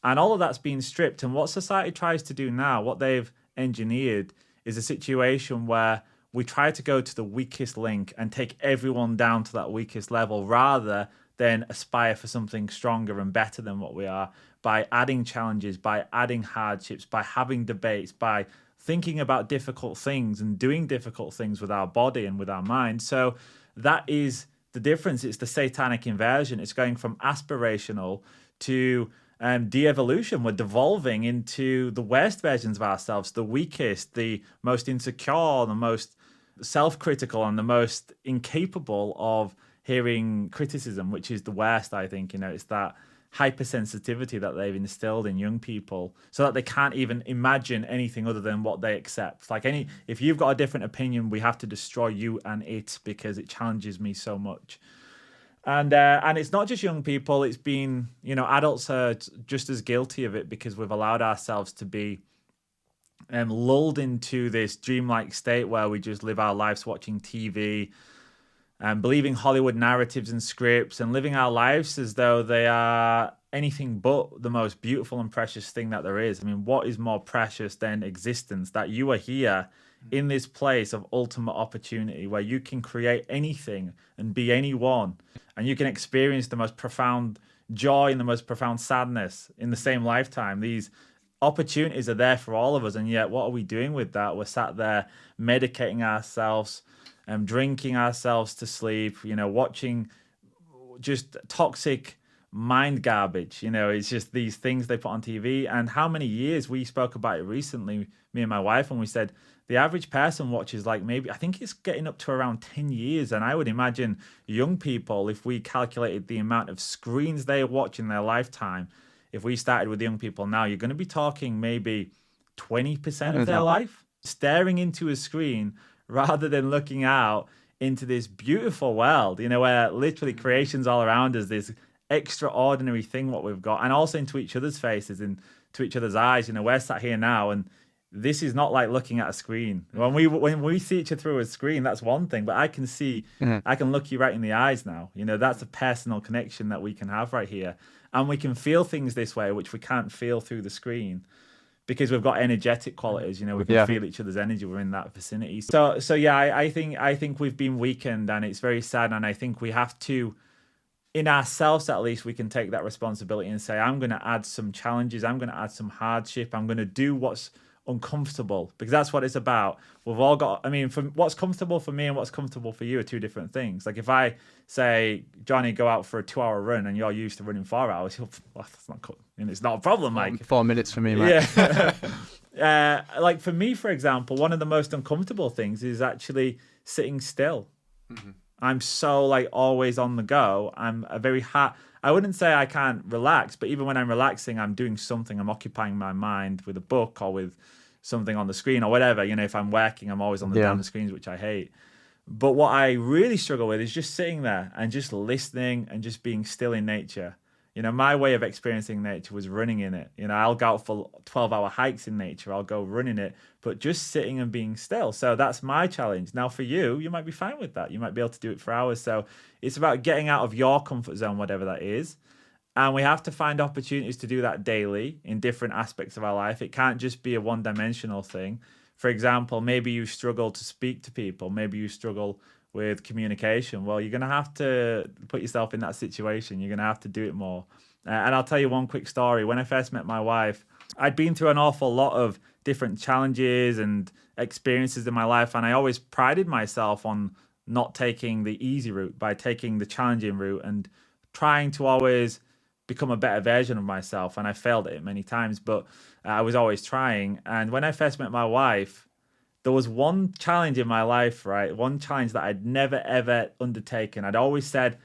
And all of that's being stripped. And what society tries to do now, what they've engineered, is a situation where we try to go to the weakest link and take everyone down to that weakest level rather than aspire for something stronger and better than what we are by adding challenges, by adding hardships, by having debates, by thinking about difficult things and doing difficult things with our body and with our mind. So that is the difference. It's the satanic inversion. It's going from aspirational to de-evolution. We're devolving into the worst versions of ourselves, the weakest, the most insecure, the most self-critical, and the most incapable of hearing criticism, which is the worst, I think. It's that hypersensitivity that they've instilled in young people so that they can't even imagine anything other than what they accept. If you've got a different opinion, we have to destroy you and it because it challenges me so much. And it's not just young people, it's been, adults are just as guilty of it because we've allowed ourselves to be lulled into this dreamlike state where we just live our lives watching TV and believing Hollywood narratives and scripts and living our lives as though they are anything but the most beautiful and precious thing that there is. I mean, what is more precious than existence? That you are here in this place of ultimate opportunity where you can create anything and be anyone, and you can experience the most profound joy and the most profound sadness in the same lifetime. These opportunities are there for all of us, and yet what are we doing with that? We're sat there medicating ourselves and drinking ourselves to sleep, watching just toxic mind garbage. It's just these things they put on TV. And how many years, we spoke about it recently, me and my wife, and we said the average person watches I think it's getting up to around 10 years. And I would imagine young people, if we calculated the amount of screens they watch in their lifetime, if we started with young people now, you're going to be talking maybe 20% of their life staring into a screen rather than looking out into this beautiful world, where literally creation's all around us, this extraordinary thing what we've got, and also into each other's faces and to each other's eyes. We're sat here now, and this is not like looking at a screen. When we see each other through a screen, that's one thing, but I can see, I can look you right in the eyes now. That's a personal connection that we can have right here. And we can feel things this way, which we can't feel through the screen, because we've got energetic qualities. We can feel each other's energy. We're in that vicinity. So yeah, I think we've been weakened, and it's very sad. And I think we have to, in ourselves at least, we can take that responsibility and say, I'm going to add some challenges. I'm going to add some hardship. I'm going to do what's uncomfortable, because that's what it's about. We've all got, what's comfortable for me and what's comfortable for you are two different things. Like if I say, Johnny, go out for a 2-hour run, and you're used to running 4 hours, that's not cool. It's not a problem, Mike. 4 minutes for me, mate. Yeah. Like for me, for example, one of the most uncomfortable things is actually sitting still. Mm-hmm. I'm so always on the go. I'm a very I wouldn't say I can't relax, but even when I'm relaxing, I'm doing something. I'm occupying my mind with a book or with something on the screen or whatever. If I'm working, I'm always on the damn screens, which I hate. But what I really struggle with is just sitting there and just listening and just being still in nature. My way of experiencing nature was running in it. I'll go out for 12-hour hikes in nature. I'll go running it, but just sitting and being still. So that's my challenge. Now for you, you might be fine with that. You might be able to do it for hours. So it's about getting out of your comfort zone, whatever that is. And we have to find opportunities to do that daily in different aspects of our life. It can't just be a one-dimensional thing. For example, maybe you struggle to speak to people. Maybe you struggle with communication. Well, you're going to have to put yourself in that situation. You're going to have to do it more. And I'll tell you one quick story. When I first met my wife, I'd been through an awful lot of different challenges and experiences in my life. And I always prided myself on not taking the easy route, by taking the challenging route and trying to always become a better version of myself. And I failed at it many times, but I was always trying. And when I first met my wife, there was one challenge in my life, right? One challenge that I'd never, ever undertaken. I'd always said,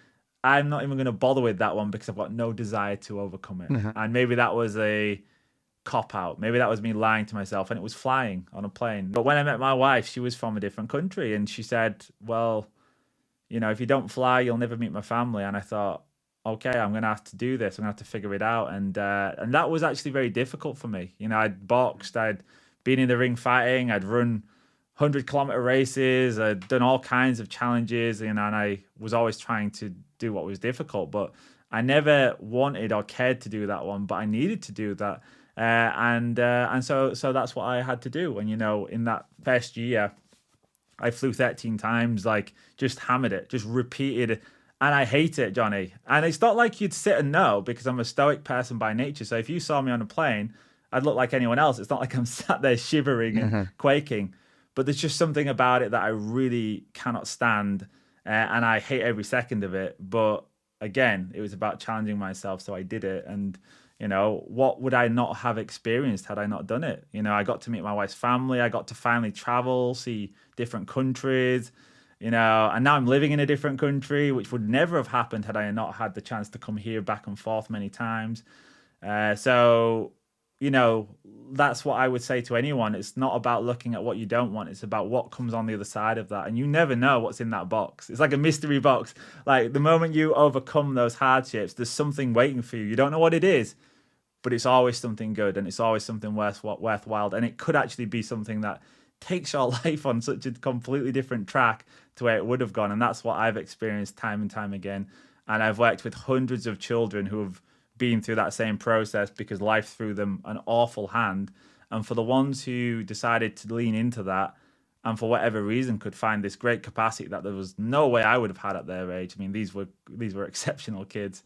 I'm not even going to bother with that one because I've got no desire to overcome it. Mm-hmm. And maybe that was a cop-out. Maybe that was me lying to myself, and it was flying on a plane. But when I met my wife, she was from a different country, and she said, well, if you don't fly, you'll never meet my family. And I thought, okay, I'm going to have to do this. I'm going to have to figure it out. And that was actually very difficult for me. I'd boxed, I'd been in the ring fighting, I'd run 100-kilometer races. I'd done all kinds of challenges, and I was always trying to do what was difficult, but I never wanted or cared to do that one, but I needed to do that. And so that's what I had to do. And, in that first year, I flew 13 times, like just hammered it, just repeated. And I hate it, Johnny. And it's not like you'd sit and know, because I'm a stoic person by nature. So if you saw me on a plane, I'd look like anyone else. It's not like I'm sat there shivering and quaking. But there's just something about it that I really cannot stand. And I hate every second of it. But again, it was about challenging myself. So I did it. And, what would I not have experienced had I not done it? I got to meet my wife's family. I got to finally travel, see different countries. And now I'm living in a different country, which would never have happened had I not had the chance to come here back and forth many times. So, that's what I would say to anyone. It's not about looking at what you don't want. It's about what comes on the other side of that. And you never know what's in that box. It's like a mystery box. Like the moment you overcome those hardships, there's something waiting for you. You don't know what it is, but it's always something good, and it's always something worthwhile. And it could actually be something that takes your life on such a completely different track to where it would have gone. And that's what I've experienced time and time again. And I've worked with hundreds of children who have been through that same process because life threw them an awful hand. And for the ones who decided to lean into that, and for whatever reason could find this great capacity that there was no way I would have had at their age. I mean, these were exceptional kids,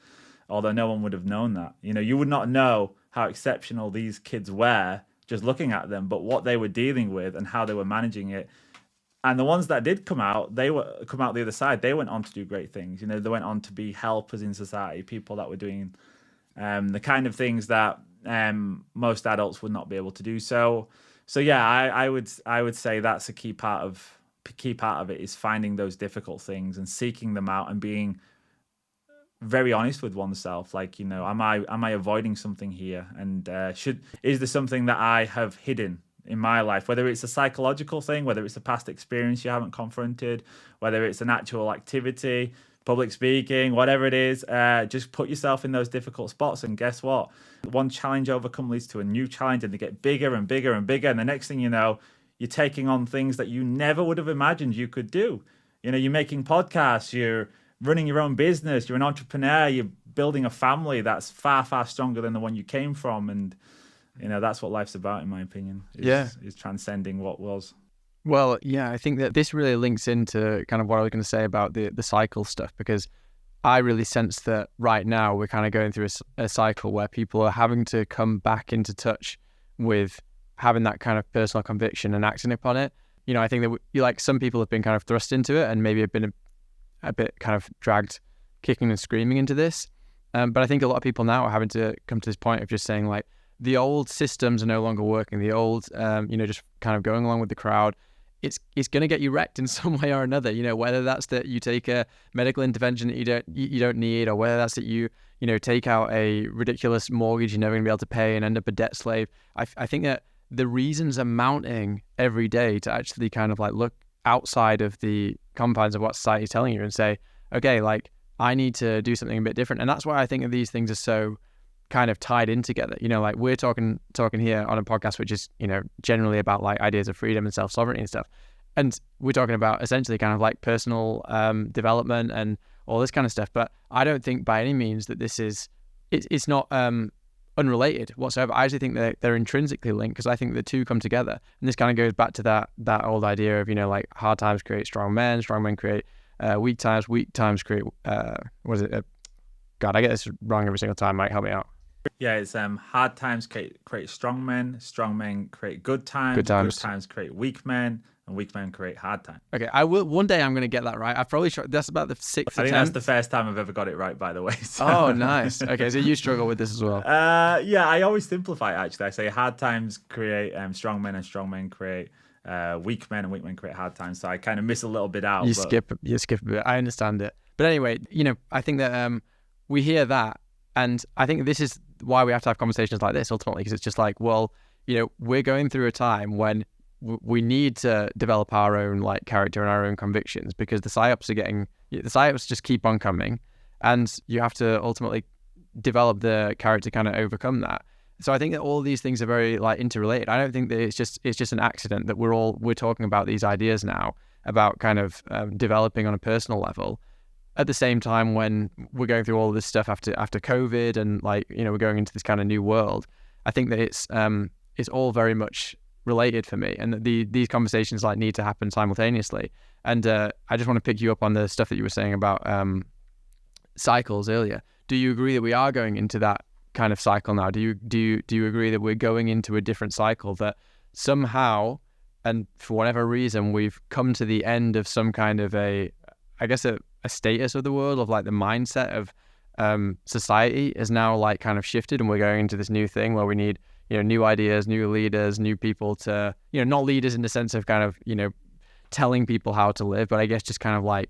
although no one would have known that. You would not know how exceptional these kids were just looking at them, but what they were dealing with and how they were managing it. And the ones that did come out the other side, they went on to do great things. They went on to be helpers in society, people that were doing the kind of things that most adults would not be able to do. So yeah, I would say that's a key part of it, is finding those difficult things and seeking them out and being very honest with oneself. Like, am I avoiding something here? And is there something that I have hidden in my life, whether it's a psychological thing, whether it's a past experience you haven't confronted, whether it's an actual activity, public speaking, whatever it is, just put yourself in those difficult spots. And guess what? One challenge overcome leads to a new challenge, and they get bigger and bigger and bigger. And the next thing you know, you're taking on things that you never would have imagined you could do. You're making podcasts, you're running your own business, you're an entrepreneur, you're building a family that's far, far stronger than the one you came from. And, that's what life's about, in my opinion, is transcending what was. Well, yeah, I think that this really links into kind of what I was going to say about the cycle stuff, because I really sense that right now we're kind of going through a cycle where people are having to come back into touch with having that kind of personal conviction and acting upon it. I think that some people have been kind of thrust into it and maybe have been a bit kind of dragged kicking and screaming into this. But I think a lot of people now are having to come to this point of just saying, like, the old systems are no longer working. The old, just kind of going along with the crowd, it's going to get you wrecked in some way or another. Whether that's that you take a medical intervention that you don't need, or whether that's that you take out a ridiculous mortgage you're never going to be able to pay and end up a debt slave. I think that the reasons are mounting every day to actually kind of like look outside of the confines of what society is telling you and say, okay, like, I need to do something a bit different. And that's why I think that these things are so kind of tied in together. Like, we're talking here on a podcast which is generally about like ideas of freedom and self-sovereignty and stuff, and we're talking about essentially kind of like personal development and all this kind of stuff. But I don't think by any means that this is it's not unrelated whatsoever. I actually think that they're intrinsically linked, because I think the two come together. And this kind of goes back to that old idea of like hard times create strong men create weak times create God, I get this wrong every single time. Mike, help me out. Yeah, it's hard times create strong men create good times create weak men, and weak men create hard times. Okay, I will. One day I'm going to get that right. I probably that's about the sixth. I think that's the first time I've ever got it right, by the way. So. Oh, nice. Okay, so you struggle with this as well. Yeah, I always simplify it, actually. I say hard times create strong men, and strong men create weak men, and weak men create hard times. So I kind of miss a little bit out. You skip a bit. I understand it. But anyway, I think that we hear that, and I think this is why we have to have conversations like this ultimately, because it's just like, well, we're going through a time when we need to develop our own like character and our own convictions, because the psyops just keep on coming, and you have to ultimately develop the character to kind of overcome that. So I think that all these things are very like interrelated. I don't think that it's just an accident that we're talking about these ideas now about kind of developing on a personal level at the same time when we're going through all of this stuff after COVID and like, you know, we're going into this kind of new world. I think that it's all very much related for me, and that these conversations like need to happen simultaneously. And I just want to pick you up on the stuff that you were saying about cycles earlier. Do you agree that we are going into that kind of cycle now? Do you agree that we're going into a different cycle, that somehow and for whatever reason we've come to the end of some kind of a status of the world, of like the mindset of society is now like kind of shifted, and we're going into this new thing where we need, you know, new ideas, new leaders, new people to, you know, not leaders in the sense of kind of, you know, telling people how to live, but I guess just kind of like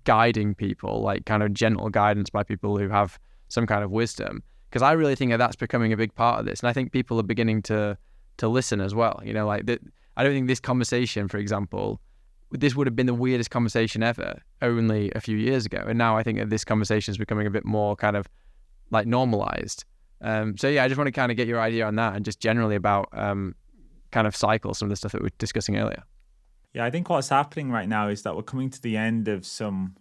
guiding people, like kind of gentle guidance by people who have some kind of wisdom. Because I really think that that's becoming a big part of this, and I think people are beginning to listen as well. You know, like that. I don't think this conversation, for example, this would have been the weirdest conversation ever only a few years ago, and now I think that this conversation is becoming a bit more kind of like normalized. So yeah, I just want to kind of get your idea on that, and just generally about kind of cycles, some of the stuff that we were discussing earlier. Yeah, I think what's happening right now is that we're coming to the end of some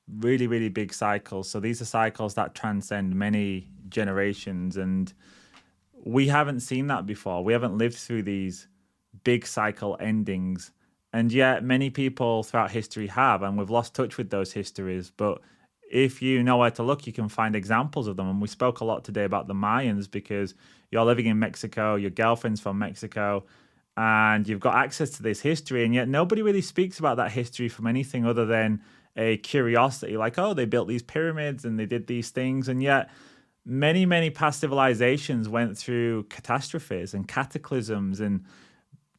really, really big cycles. So these are cycles that transcend many generations, and we haven't seen that before. We haven't lived through these big cycle endings, and yet many people throughout history have, and we've lost touch with those histories. But if you know where to look, you can find examples of them. And we spoke a lot today about the Mayans, because you're living in Mexico, your girlfriend's from Mexico, and you've got access to this history, and yet nobody really speaks about that history from anything other than a curiosity, like, oh, they built these pyramids and they did these things. And yet many, many past civilizations went through catastrophes and cataclysms and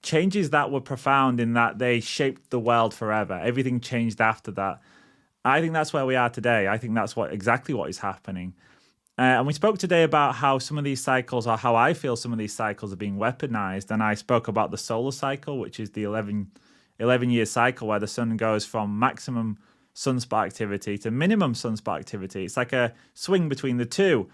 changes that were profound, in that they shaped the world forever. Everything changed after that. I think that's where we are today. I think that's exactly what is happening. And we spoke today about how some of these cycles, or how I feel some of these cycles, are being weaponized. And I spoke about the solar cycle, which is the 11-year cycle where the sun goes from maximum sunspot activity to minimum sunspot activity. It's like a swing between the two.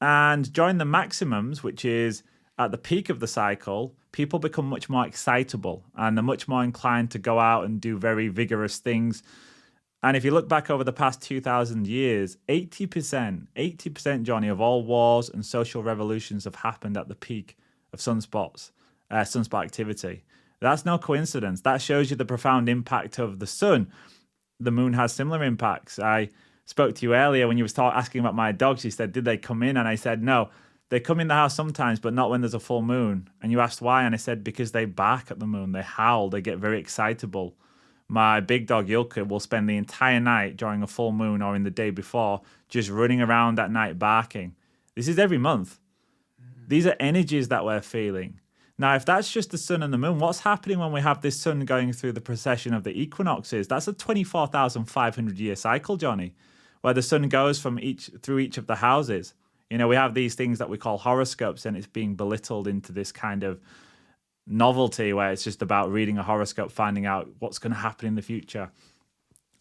And during the maximums, which is at the peak of the cycle, people become much more excitable, and they're much more inclined to go out and do very vigorous things. And if you look back over the past 2,000 years, 80%, Johnny, of all wars and social revolutions have happened at the peak of sunspot activity. That's no coincidence. That shows you the profound impact of the sun. The moon has similar impacts. I spoke to you earlier when you were asking about my dogs. You said, did they come in? And I said, no, they come in the house sometimes, but not when there's a full moon. And you asked why, and I said, because they bark at the moon. They howl. They get very excitable. My big dog, Yulka, will spend the entire night during a full moon or in the day before just running around at night barking. This is every month. These are energies that we're feeling. Now, if that's just the sun and the moon, what's happening when we have this sun going through the precession of the equinoxes? That's a 24,500-year cycle, Johnny, where the sun goes through each of the houses. You know, we have these things that we call horoscopes, and it's being belittled into this kind of novelty where it's just about reading a horoscope, finding out what's going to happen in the future.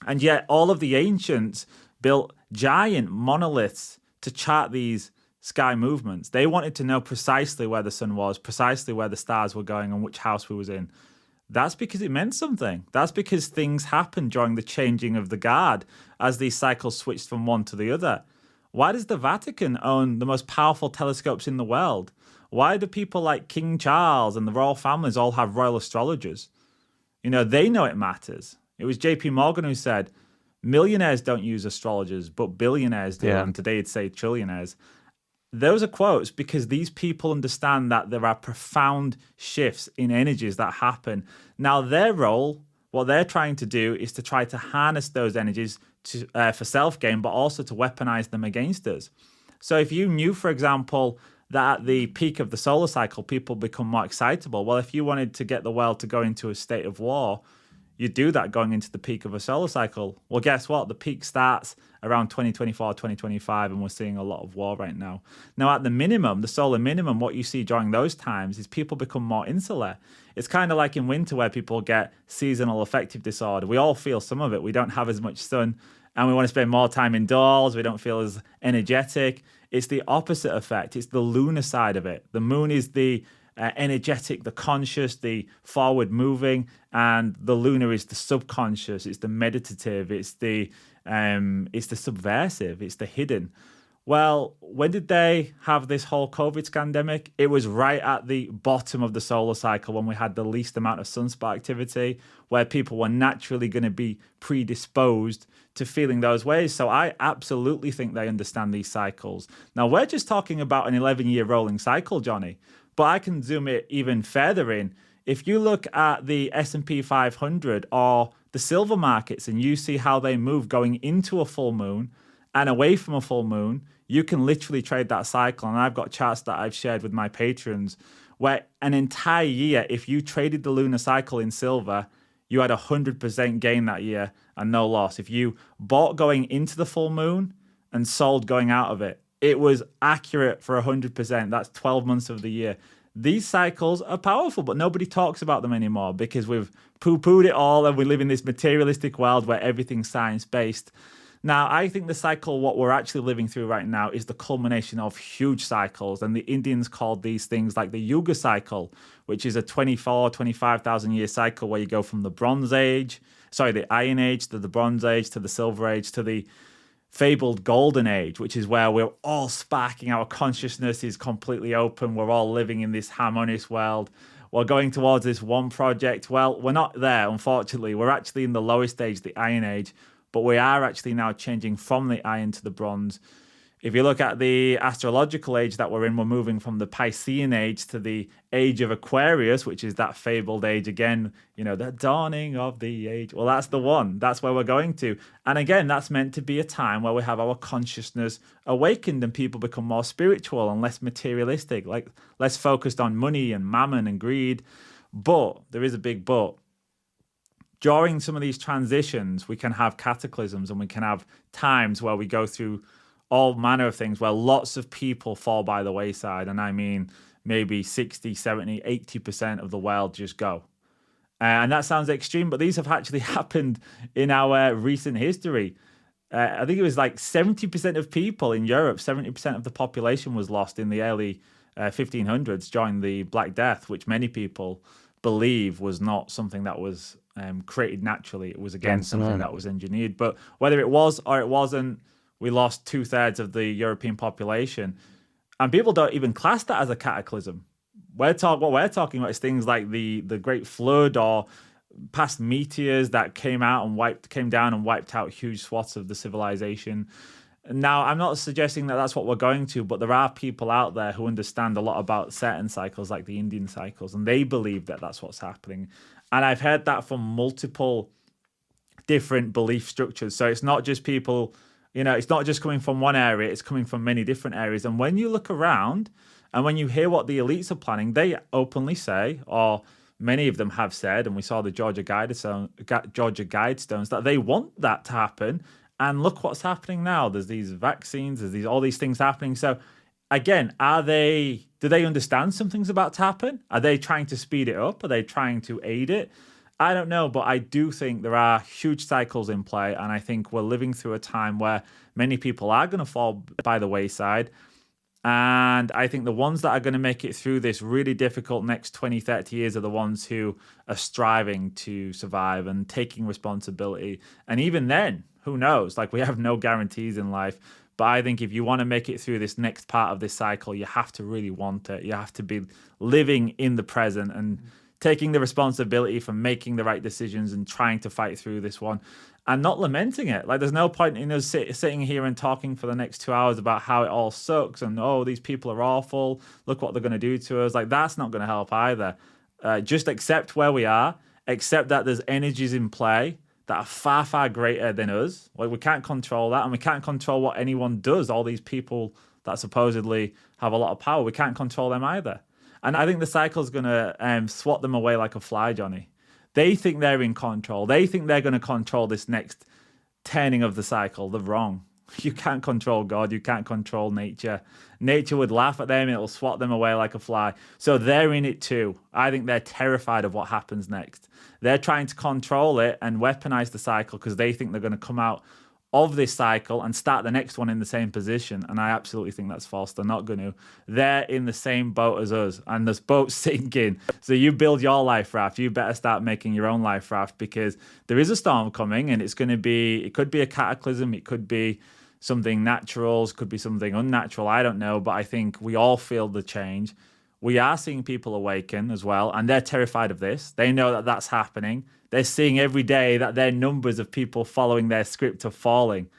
And yet all of the ancients built giant monoliths to chart these sky movements. They wanted to know precisely where the sun was, precisely where the stars were going, and which house we was in. That's because it meant something. That's because things happened during the changing of the guard as these cycles switched from one to the other. Why does the Vatican own the most powerful telescopes in the world? Why do people like King Charles and the royal families all have royal astrologers? You know, they know it matters. It was JP Morgan who said, millionaires don't use astrologers, but billionaires do. Yeah. And today it'd say trillionaires. Those are quotes because these people understand that there are profound shifts in energies that happen. Now, their role, what they're trying to do is to try to harness those energies for self-gain, but also to weaponize them against us. So if you knew, for example, that at the peak of the solar cycle, people become more excitable. Well, if you wanted to get the world to go into a state of war, you do that going into the peak of a solar cycle. Well, guess what? The peak starts around 2024, 2025, and we're seeing a lot of war right now. Now, at the minimum, the solar minimum, what you see during those times is people become more insular. It's kind of like in winter where people get seasonal affective disorder. We all feel some of it. We don't have as much sun, and we want to spend more time indoors. We don't feel as energetic. It's the opposite effect. It's the lunar side of it. The moon is the energetic, the conscious, the forward moving, and the lunar is the subconscious. It's the meditative. It's the subversive. It's the hidden. Well, when did they have this whole COVID scandemic? It was right at the bottom of the solar cycle when we had the least amount of sunspot activity, where people were naturally going to be predisposed to feeling those ways. So I absolutely think they understand these cycles. Now, we're just talking about an 11-year rolling cycle, Johnny, but I can zoom it even further in. If you look at the S&P 500 or the silver markets and you see how they move going into a full moon and away from a full moon, you can literally trade that cycle. And I've got charts that I've shared with my patrons where an entire year, if you traded the lunar cycle in silver, you had 100% gain that year and no loss. If you bought going into the full moon and sold going out of it, it was accurate for 100%. That's 12 months of the year. These cycles are powerful, but nobody talks about them anymore because we've poo-pooed it all and we live in this materialistic world where everything's science-based. Now, I think the cycle, what we're actually living through right now, is the culmination of huge cycles. And the Indians called these things like the Yuga cycle, which is a 25,000 year cycle where you go from the Iron Age to the Bronze Age to the Silver Age to the fabled Golden Age, which is where we're all sparking. Our consciousness is completely open. We're all living in this harmonious world. We're going towards this one project. Well, we're not there, unfortunately. We're actually in the lowest stage, the Iron Age. But we are actually now changing from the iron to the bronze. If you look at the astrological age that we're in, we're moving from the Piscean age to the age of Aquarius, which is that fabled age again, the dawning of the age. Well, that's the one. That's where we're going to. And again, that's meant to be a time where we have our consciousness awakened and people become more spiritual and less materialistic, like less focused on money and mammon and greed. But there is a big but. During some of these transitions, we can have cataclysms and we can have times where we go through all manner of things where lots of people fall by the wayside. And I mean, maybe 60, 70, 80% of the world just go. And that sounds extreme, but these have actually happened in our recent history. I think it was like 70% of people in Europe, 70% of the population was lost in the early 1500s during the Black Death, which many people believe was not something that was created naturally. It was, again, something that was engineered. But whether it was or it wasn't, we lost 2/3 of the European population. And people don't even class that as a cataclysm. What we're talking about is things like the Great Flood or past meteors that came down and wiped out huge swaths of the civilization. Now, I'm not suggesting that that's what we're going to, but there are people out there who understand a lot about certain cycles, like the Indian cycles, and they believe that that's what's happening. And I've heard that from multiple different belief structures. So it's not just people, it's not just coming from one area, it's coming from many different areas. And when you look around and when you hear what the elites are planning, they openly say, or many of them have said, and we saw the Georgia Guidestones, that they want that to happen. And look what's happening now. There's these vaccines, all these things happening. So again, do they understand something's about to happen? Are they trying to speed it up? Are they trying to aid it? I don't know, but I do think there are huge cycles in play. And I think we're living through a time where many people are going to fall by the wayside. And I think the ones that are going to make it through this really difficult next 20, 30 years are the ones who are striving to survive and taking responsibility. And even then, who knows? Like, we have no guarantees in life. But I think if you want to make it through this next part of this cycle, you have to really want it. You have to be living in the present and taking the responsibility for making the right decisions and trying to fight through this one and not lamenting it. Like, there's no point in us sitting here and talking for the next 2 hours about how it all sucks and, oh, these people are awful. Look what they're going to do to us. Like, that's not going to help either. Just accept where we are, accept that there's energies in play that are far, far greater than us. Like, we can't control that, and we can't control what anyone does. All these people that supposedly have a lot of power, we can't control them either. And I think the cycle's going to swat them away like a fly, Johnny. They think they're in control. They think they're going to control this next turning of the cycle. They're wrong. You can't control God. You can't control nature. Nature would laugh at them and it'll swat them away like a fly. So they're in it too. I think they're terrified of what happens next. They're trying to control it and weaponize the cycle because they think they're going to come out of this cycle and start the next one in the same position. And I absolutely think that's false. They're not going to. They're in the same boat as us, and this boat's sinking. So you build your life raft. You better start making your own life raft, because there is a storm coming, and it could be a cataclysm. It could be something natural, it could be something unnatural. I don't know. But I think we all feel the change. We are seeing people awaken as well, and they're terrified of this. They know that that's happening. They're seeing every day that their numbers of people following their script are falling.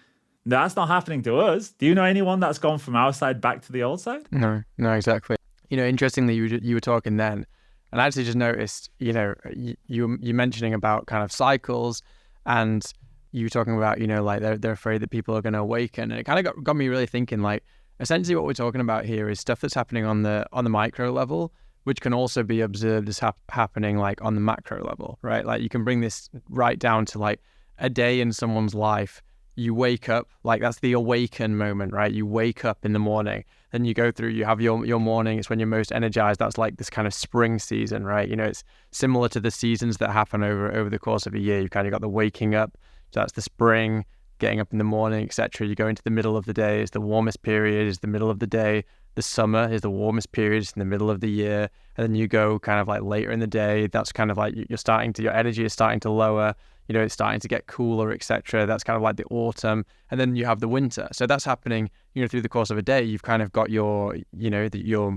That's not happening to us. Do you know anyone that's gone from our side back to the old side? No, exactly. Interestingly, you were talking then, and I actually just noticed, you mentioning about kind of cycles, and you were talking about, like they're afraid that people are going to awaken, and it kind of got me really thinking, like, essentially what we're talking about here is stuff that's happening on the micro level, which can also be observed as happening like on the macro level, right? Like you can bring this right down to like a day in someone's life. You wake up, like that's the awaken moment, right? You wake up in the morning, then you go through, you have your morning, it's when you're most energized. That's like this kind of spring season, right? It's similar to the seasons that happen over the course of a year. You kind of got the waking up, so that's the spring, getting up in the morning, etc. You go into the middle of the day, it's the warmest period, is the middle of the day. The summer is the warmest period, it's in the middle of the year. And then you go kind of like later in the day, that's kind of like your energy is starting to lower, it's starting to get cooler, etc. That's kind of like the autumn. And then you have the winter. So that's happening, through the course of a day. You've kind of got your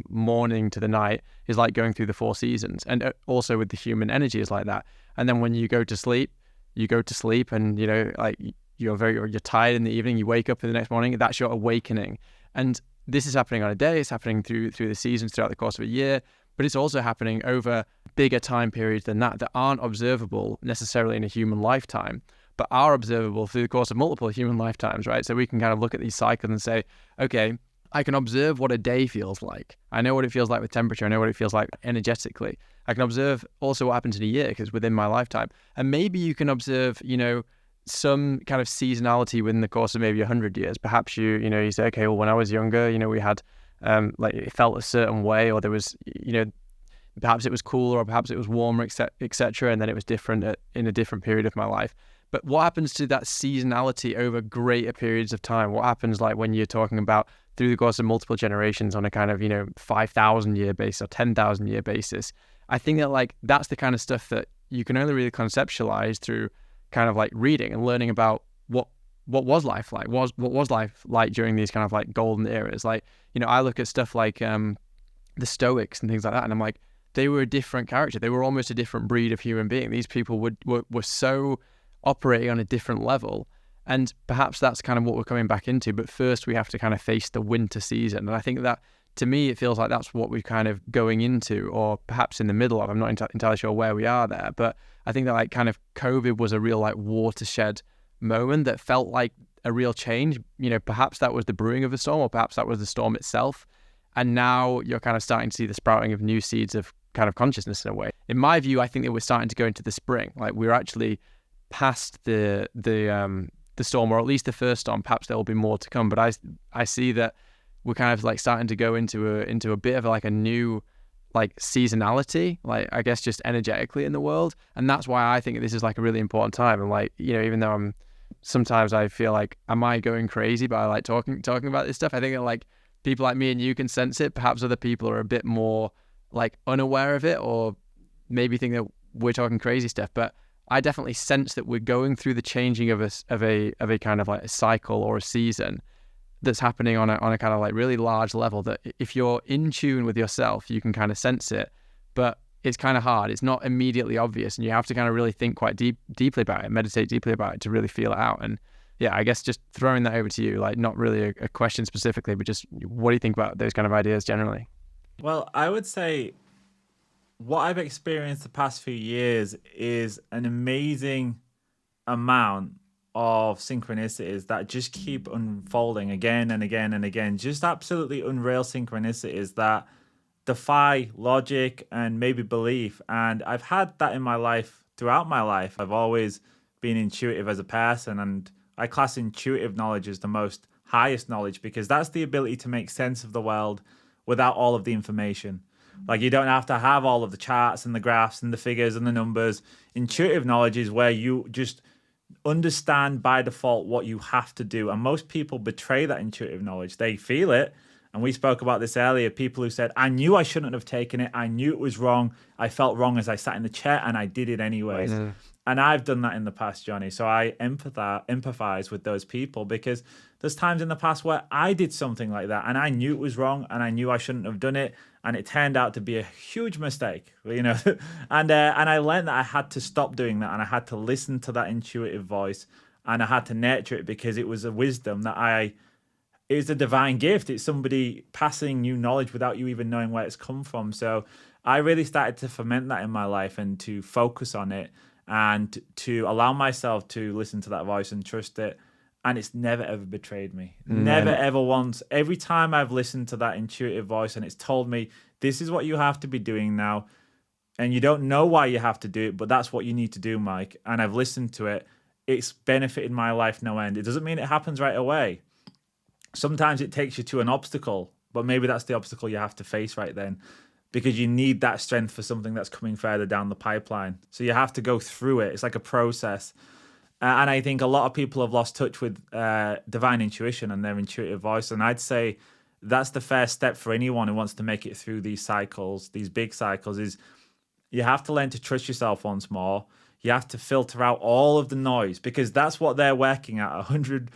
morning to the night is like going through the 4 seasons. And also with the human energy is like that. And then when you go to sleep, and, like you're tired in the evening, you wake up in the next morning, that's your awakening. And this is happening on a day, it's happening through the seasons throughout the course of a year, but it's also happening over bigger time periods than that aren't observable necessarily in a human lifetime, but are observable through the course of multiple human lifetimes, right? So we can kind of look at these cycles and say, okay, I can observe what a day feels like. I know what it feels like with temperature. I know what it feels like energetically. I can observe also what happens in a year because within my lifetime. And maybe you can observe, some kind of seasonality within the course of maybe 100 years. Perhaps you say, okay, well, when I was younger, we had like it felt a certain way, or there was, perhaps it was cooler, or perhaps it was warmer, etc. And then it was different in a different period of my life. But what happens to that seasonality over greater periods of time? What happens like when you're talking about through the course of multiple generations on a kind of 5,000 year basis or 10,000 year basis? I think that like that's the kind of stuff that you can only really conceptualize through kind of like reading and learning about what was life like, what was life like during these kind of like golden eras. Like, I look at stuff like the Stoics and things like that, and I'm like, they were a different character. They were almost a different breed of human being. These people were so operating on a different level, and perhaps that's kind of what we're coming back into. But first we have to kind of face the winter season, and I think that to me it feels like that's what we're kind of going into, or perhaps in the middle of. I'm not entirely sure where we are there, but I think that like kind of COVID was a real like watershed moment that felt like a real change. Perhaps that was the brewing of a storm, or perhaps that was the storm itself. And now you're kind of starting to see the sprouting of new seeds of kind of consciousness in a way. In my view, I think that we're starting to go into the spring. Like we're actually past the storm, or at least the first storm. Perhaps there will be more to come, but I see that we're kind of like starting to go into a bit of like a new like seasonality, like I guess just energetically in the world. And that's why I think this is like a really important time. And like, even though sometimes I feel like, am I going crazy by like talking about this stuff? I think that like people like me and you can sense it. Perhaps other people are a bit more like unaware of it, or maybe think that we're talking crazy stuff. But I definitely sense that we're going through the changing of a kind of like a cycle or a season that's happening on a kind of like really large level, that if you're in tune with yourself, you can kind of sense it, but it's kind of hard. It's not immediately obvious, and you have to kind of really think quite deeply about it, meditate deeply about it to really feel it out. And yeah, I guess just throwing that over to you, like not really a question specifically, but just what do you think about those kind of ideas generally? Well, I would say what I've experienced the past few years is an amazing amount of synchronicities that just keep unfolding again and again and again. Just absolutely unreal synchronicities that defy logic and maybe belief. And I've had that in my life throughout my life. I've always been intuitive as a person, and I class intuitive knowledge as the most highest knowledge, because that's the ability to make sense of the world without all of the information. Like, you don't have to have all of the charts and the graphs and the figures and the numbers. Intuitive knowledge is where you just understand by default what you have to do. And most people betray that intuitive knowledge. They feel it. And we spoke about this earlier. People who said, I knew I shouldn't have taken it. I knew it was wrong. I felt wrong as I sat in the chair and I did it anyways. Right. And I've done that in the past, Johnny. So I empathize with those people, because there's times in the past where I did something like that and I knew it was wrong and I knew I shouldn't have done it. And it turned out to be a huge mistake, and I learned that I had to stop doing that, and I had to listen to that intuitive voice, and I had to nurture it, because it was a wisdom that it was a divine gift. It's somebody passing you knowledge without you even knowing where it's come from. So I really started to ferment that in my life and to focus on it and to allow myself to listen to that voice and trust it. And it's never, ever betrayed me. Never, ever once. Every time I've listened to that intuitive voice and it's told me, this is what you have to be doing now. And you don't know why you have to do it, but that's what you need to do, Mike. And I've listened to it. It's benefited my life no end. It doesn't mean it happens right away. Sometimes it takes you to an obstacle, but maybe that's the obstacle you have to face right then, because you need that strength for something that's coming further down the pipeline. So you have to go through it. It's like a process. And I think a lot of people have lost touch with divine intuition and their intuitive voice. And I'd say that's the first step for anyone who wants to make it through these cycles, these big cycles, is you have to learn to trust yourself once more. You have to filter out all of the noise, because that's what they're working at 100%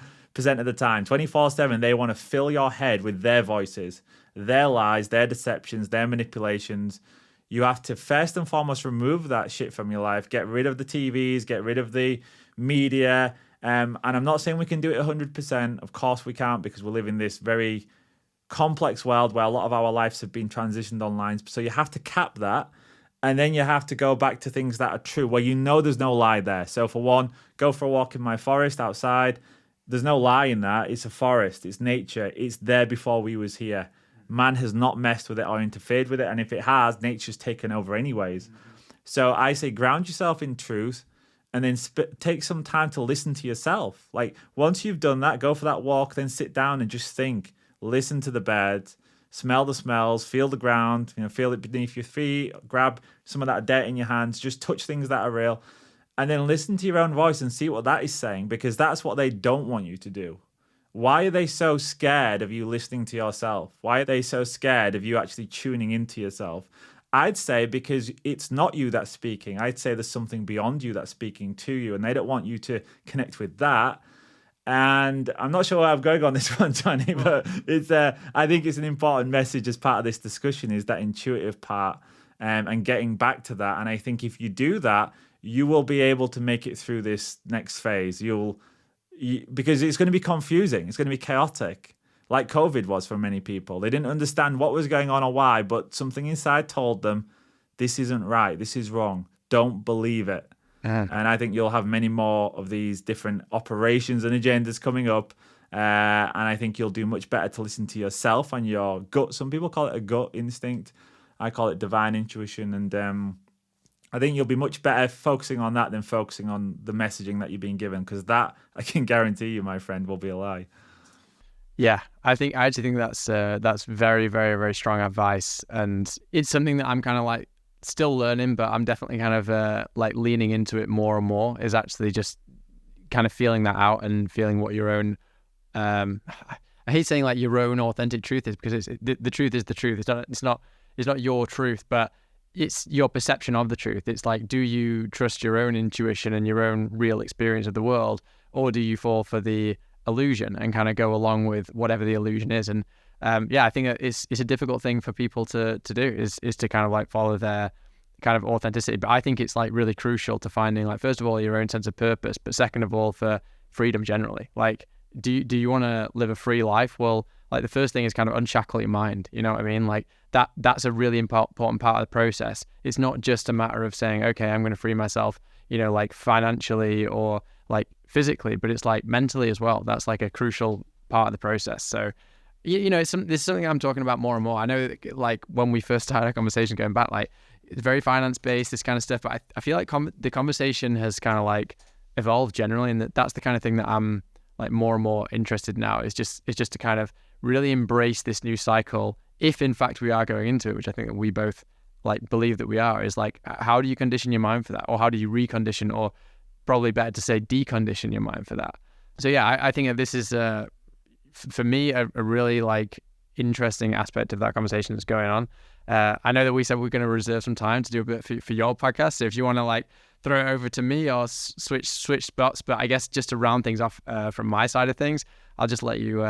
of the time. 24/7, they want to fill your head with their voices, their lies, their deceptions, their manipulations. You have to first and foremost remove that shit from your life. Get rid of the TVs, get rid of the media. And I'm not saying we can do it 100%. Of course we can't, because we live in this very complex world where a lot of our lives have been transitioned online. So you have to cap that. And then you have to go back to things that are true, where you know there's no lie there. So for one, go for a walk in my forest outside. There's no lie in that. It's a forest. It's nature. It's there before we was here. Man has not messed with it or interfered with it. And if it has, nature's taken over anyways. So I say ground yourself in truth, and then take some time to listen to yourself. Like, once you've done that, go for that walk, then sit down and just think. Listen to the birds, smell the smells, feel the ground, feel it beneath your feet, grab some of that dirt in your hands, just touch things that are real, and then listen to your own voice and see what that is saying, because that's what they don't want you to do. Why are they so scared of you listening to yourself? Why are they so scared of you actually tuning into yourself? I'd say because it's not you that's speaking. I'd say there's something beyond you that's speaking to you, and they don't want you to connect with that. And I'm not sure where I'm going on this one, Johnny, but it's I think it's an important message as part of this discussion, is that intuitive part, and getting back to that. And I think if you do that, you will be able to make it through this next phase. Because it's going to be confusing. It's going to be chaotic, like COVID was for many people. They didn't understand what was going on or why, but something inside told them, this isn't right, this is wrong, don't believe it. And I think you'll have many more of these different operations and agendas coming up. And I think you'll do much better to listen to yourself and your gut. Some people call it a gut instinct. I call it divine intuition. And I think you'll be much better focusing on that than focusing on the messaging that you're being given, because that, I can guarantee you, my friend, will be a lie. Yeah, I actually think that's very, very, very strong advice, and it's something that I'm kind of like still learning, but I'm definitely kind of like leaning into it more and more. Is actually just kind of feeling that out and feeling what your own I hate saying like your own authentic truth is, because the truth is the truth. It's not your truth, but it's your perception of the truth. It's like, do you trust your own intuition and your own real experience of the world, or do you fall for the illusion and kind of go along with whatever the illusion is? And I think it's a difficult thing for people to do, is to kind of like follow their kind of authenticity. But I think it's like really crucial to finding, like, first of all, your own sense of purpose, but second of all, for freedom generally. Like, do you want to live a free life? Well, like, the first thing is kind of unshackle your mind. You know what I mean? Like that's a really important part of the process. It's not just a matter of saying, okay, I'm going to free myself, like financially or like physically, but it's like mentally as well. That's like a crucial part of the process. So, this is something I'm talking about more and more. I know that, like, when we first started our conversation going back, like, it's very finance based, this kind of stuff, but I feel like the conversation has kind of like evolved generally, and that's the kind of thing that I'm like more and more interested in now. Is just to kind of really embrace this new cycle, if in fact we are going into it, which I think that we both like believe that we are. Is like, how do you condition your mind for that, or how do you recondition, or probably better to say decondition your mind for that. So yeah, I think that this is for me a really like interesting aspect of that conversation that's going on. I know that we said we're going to reserve some time to do a bit for your podcast, so if you want to like throw it over to me or switch spots, but I guess just to round things off from my side of things, I'll just let you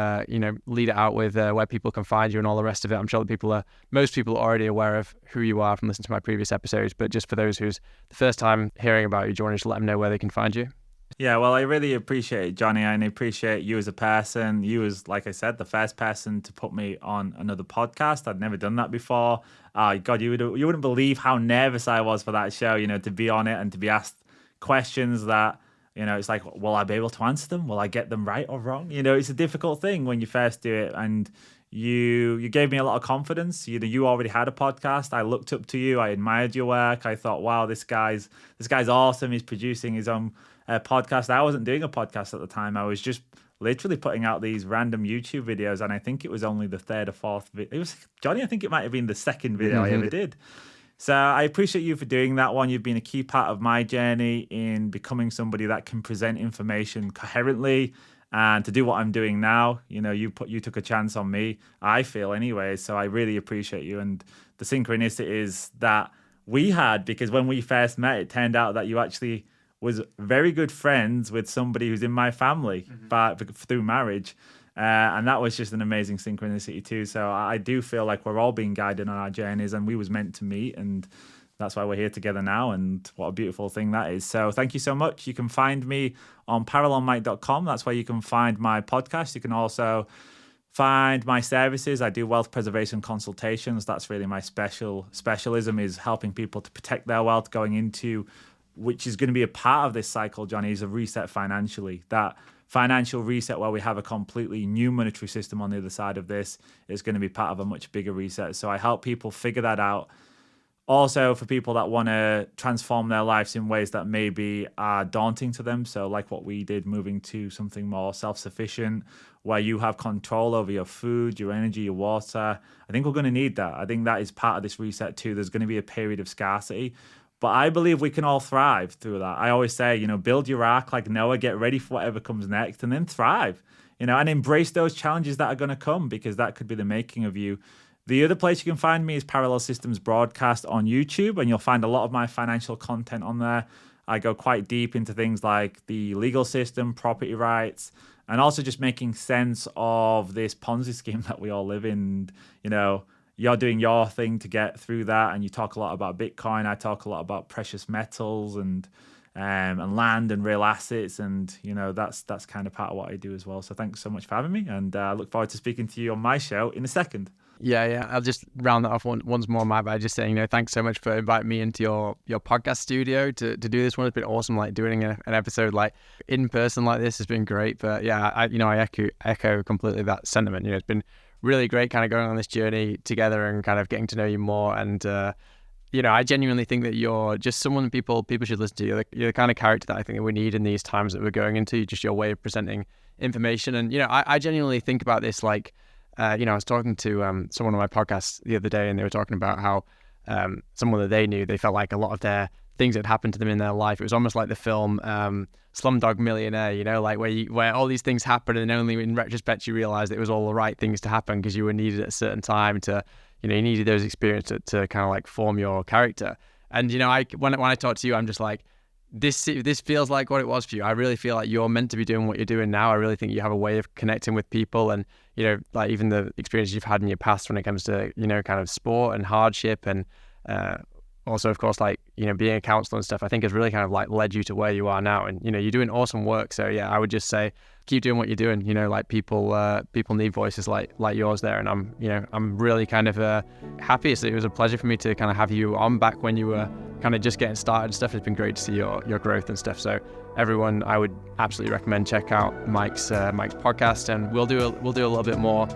lead it out with where people can find you and all the rest of it. I'm sure that most people are already aware of who you are from listening to my previous episodes, but just for those who's the first time hearing about you, do you want to just let them know where they can find you? Yeah, well, I really appreciate it, Johnny, and I appreciate you as a person. You was, like I said, the first person to put me on another podcast. I'd never done that before. God, you wouldn't believe how nervous I was for that show, to be on it and to be asked questions that, it's like, will I be able to answer them? Will I get them right or wrong? It's a difficult thing when you first do it, and you gave me a lot of confidence. You already had a podcast. I looked up to you. I admired your work. I thought, wow, this guy's awesome. He's producing his own podcast. I wasn't doing a podcast at the time. I was just literally putting out these random YouTube videos, and I think it was only the third or fourth video. It was, Johnny, I think it might have been the second video I ever did. So I appreciate you for doing that one. You've been a key part of my journey in becoming somebody that can present information coherently and to do what I'm doing now. You took a chance on me, I feel anyway. So I really appreciate you. And the synchronicities that we had, because when we first met, it turned out that you actually was very good friends with somebody who's in my family through marriage. And that was just an amazing synchronicity too. So I do feel like we're all being guided on our journeys, and we was meant to meet, and that's why we're here together now. And what a beautiful thing that is. So thank you so much. You can find me on parallelmike.com. That's where you can find my podcast. You can also find my services. I do wealth preservation consultations. That's really my specialism, is helping people to protect their wealth going into, which is going to be a part of this cycle, Johnny, is a reset financially. That financial reset where we have a completely new monetary system on the other side of this is going to be part of a much bigger reset. So I help people figure that out. Also, for people that want to transform their lives in ways that maybe are daunting to them. So like what we did, moving to something more self-sufficient, where you have control over your food, your energy, your water. I think we're going to need that. I think that is part of this reset too. There's going to be a period of scarcity, but I believe we can all thrive through that. I always say, build your ark like Noah, get ready for whatever comes next, and then thrive, and embrace those challenges that are going to come, because that could be the making of you. The other place you can find me is Parallel Systems Broadcast on YouTube, and you'll find a lot of my financial content on there. I go quite deep into things like the legal system, property rights, and also just making sense of this Ponzi scheme that we all live in. You're doing your thing to get through that, and you talk a lot about Bitcoin. I talk a lot about precious metals and land and real assets, and that's kind of part of what I do as well. So thanks so much for having me, and I look forward to speaking to you on my show in a second. Yeah. I'll just round that off once more, Mike, by just saying, thanks so much for inviting me into your podcast studio to do this one. It's been awesome, like doing an episode like in person like this has been great. But yeah, I echo completely that sentiment. It's been really great kind of going on this journey together and kind of getting to know you more. And I genuinely think that you're just someone people should listen to. You're the kind of character that I think that we need in these times that we're going into, just your way of presenting information. And I genuinely think about this like I was talking to someone on my podcast the other day, and they were talking about how someone that they knew, they felt like a lot of their things that happened to them in their life, it was almost like the film Slumdog Millionaire, like where all these things happen, and only in retrospect you realize it was all the right things to happen because you were needed at a certain time to, you needed those experiences to kind of like form your character. And when I talk to you, I'm just like, this feels like what it was for you. I really feel like you're meant to be doing what you're doing now. I really think you have a way of connecting with people, and like even the experiences you've had in your past when it comes to kind of sport and hardship, and also of course like being a counselor and stuff, I think has really kind of like led you to where you are now. And you're doing awesome work. So yeah, I would just say keep doing what you're doing. Like people need voices like yours there, and I'm really kind of happy. So it was a pleasure for me to kind of have you on back when you were kind of just getting started and stuff. It's been great to see your growth and stuff. So everyone, I would absolutely recommend check out Mike's podcast, and we'll do a little bit more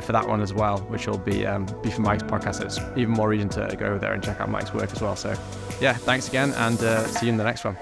for that one as well, which will be for Mike's podcast. So it's even more reason to go over there and check out Mike's work as well. So yeah, thanks again, and see you in the next one.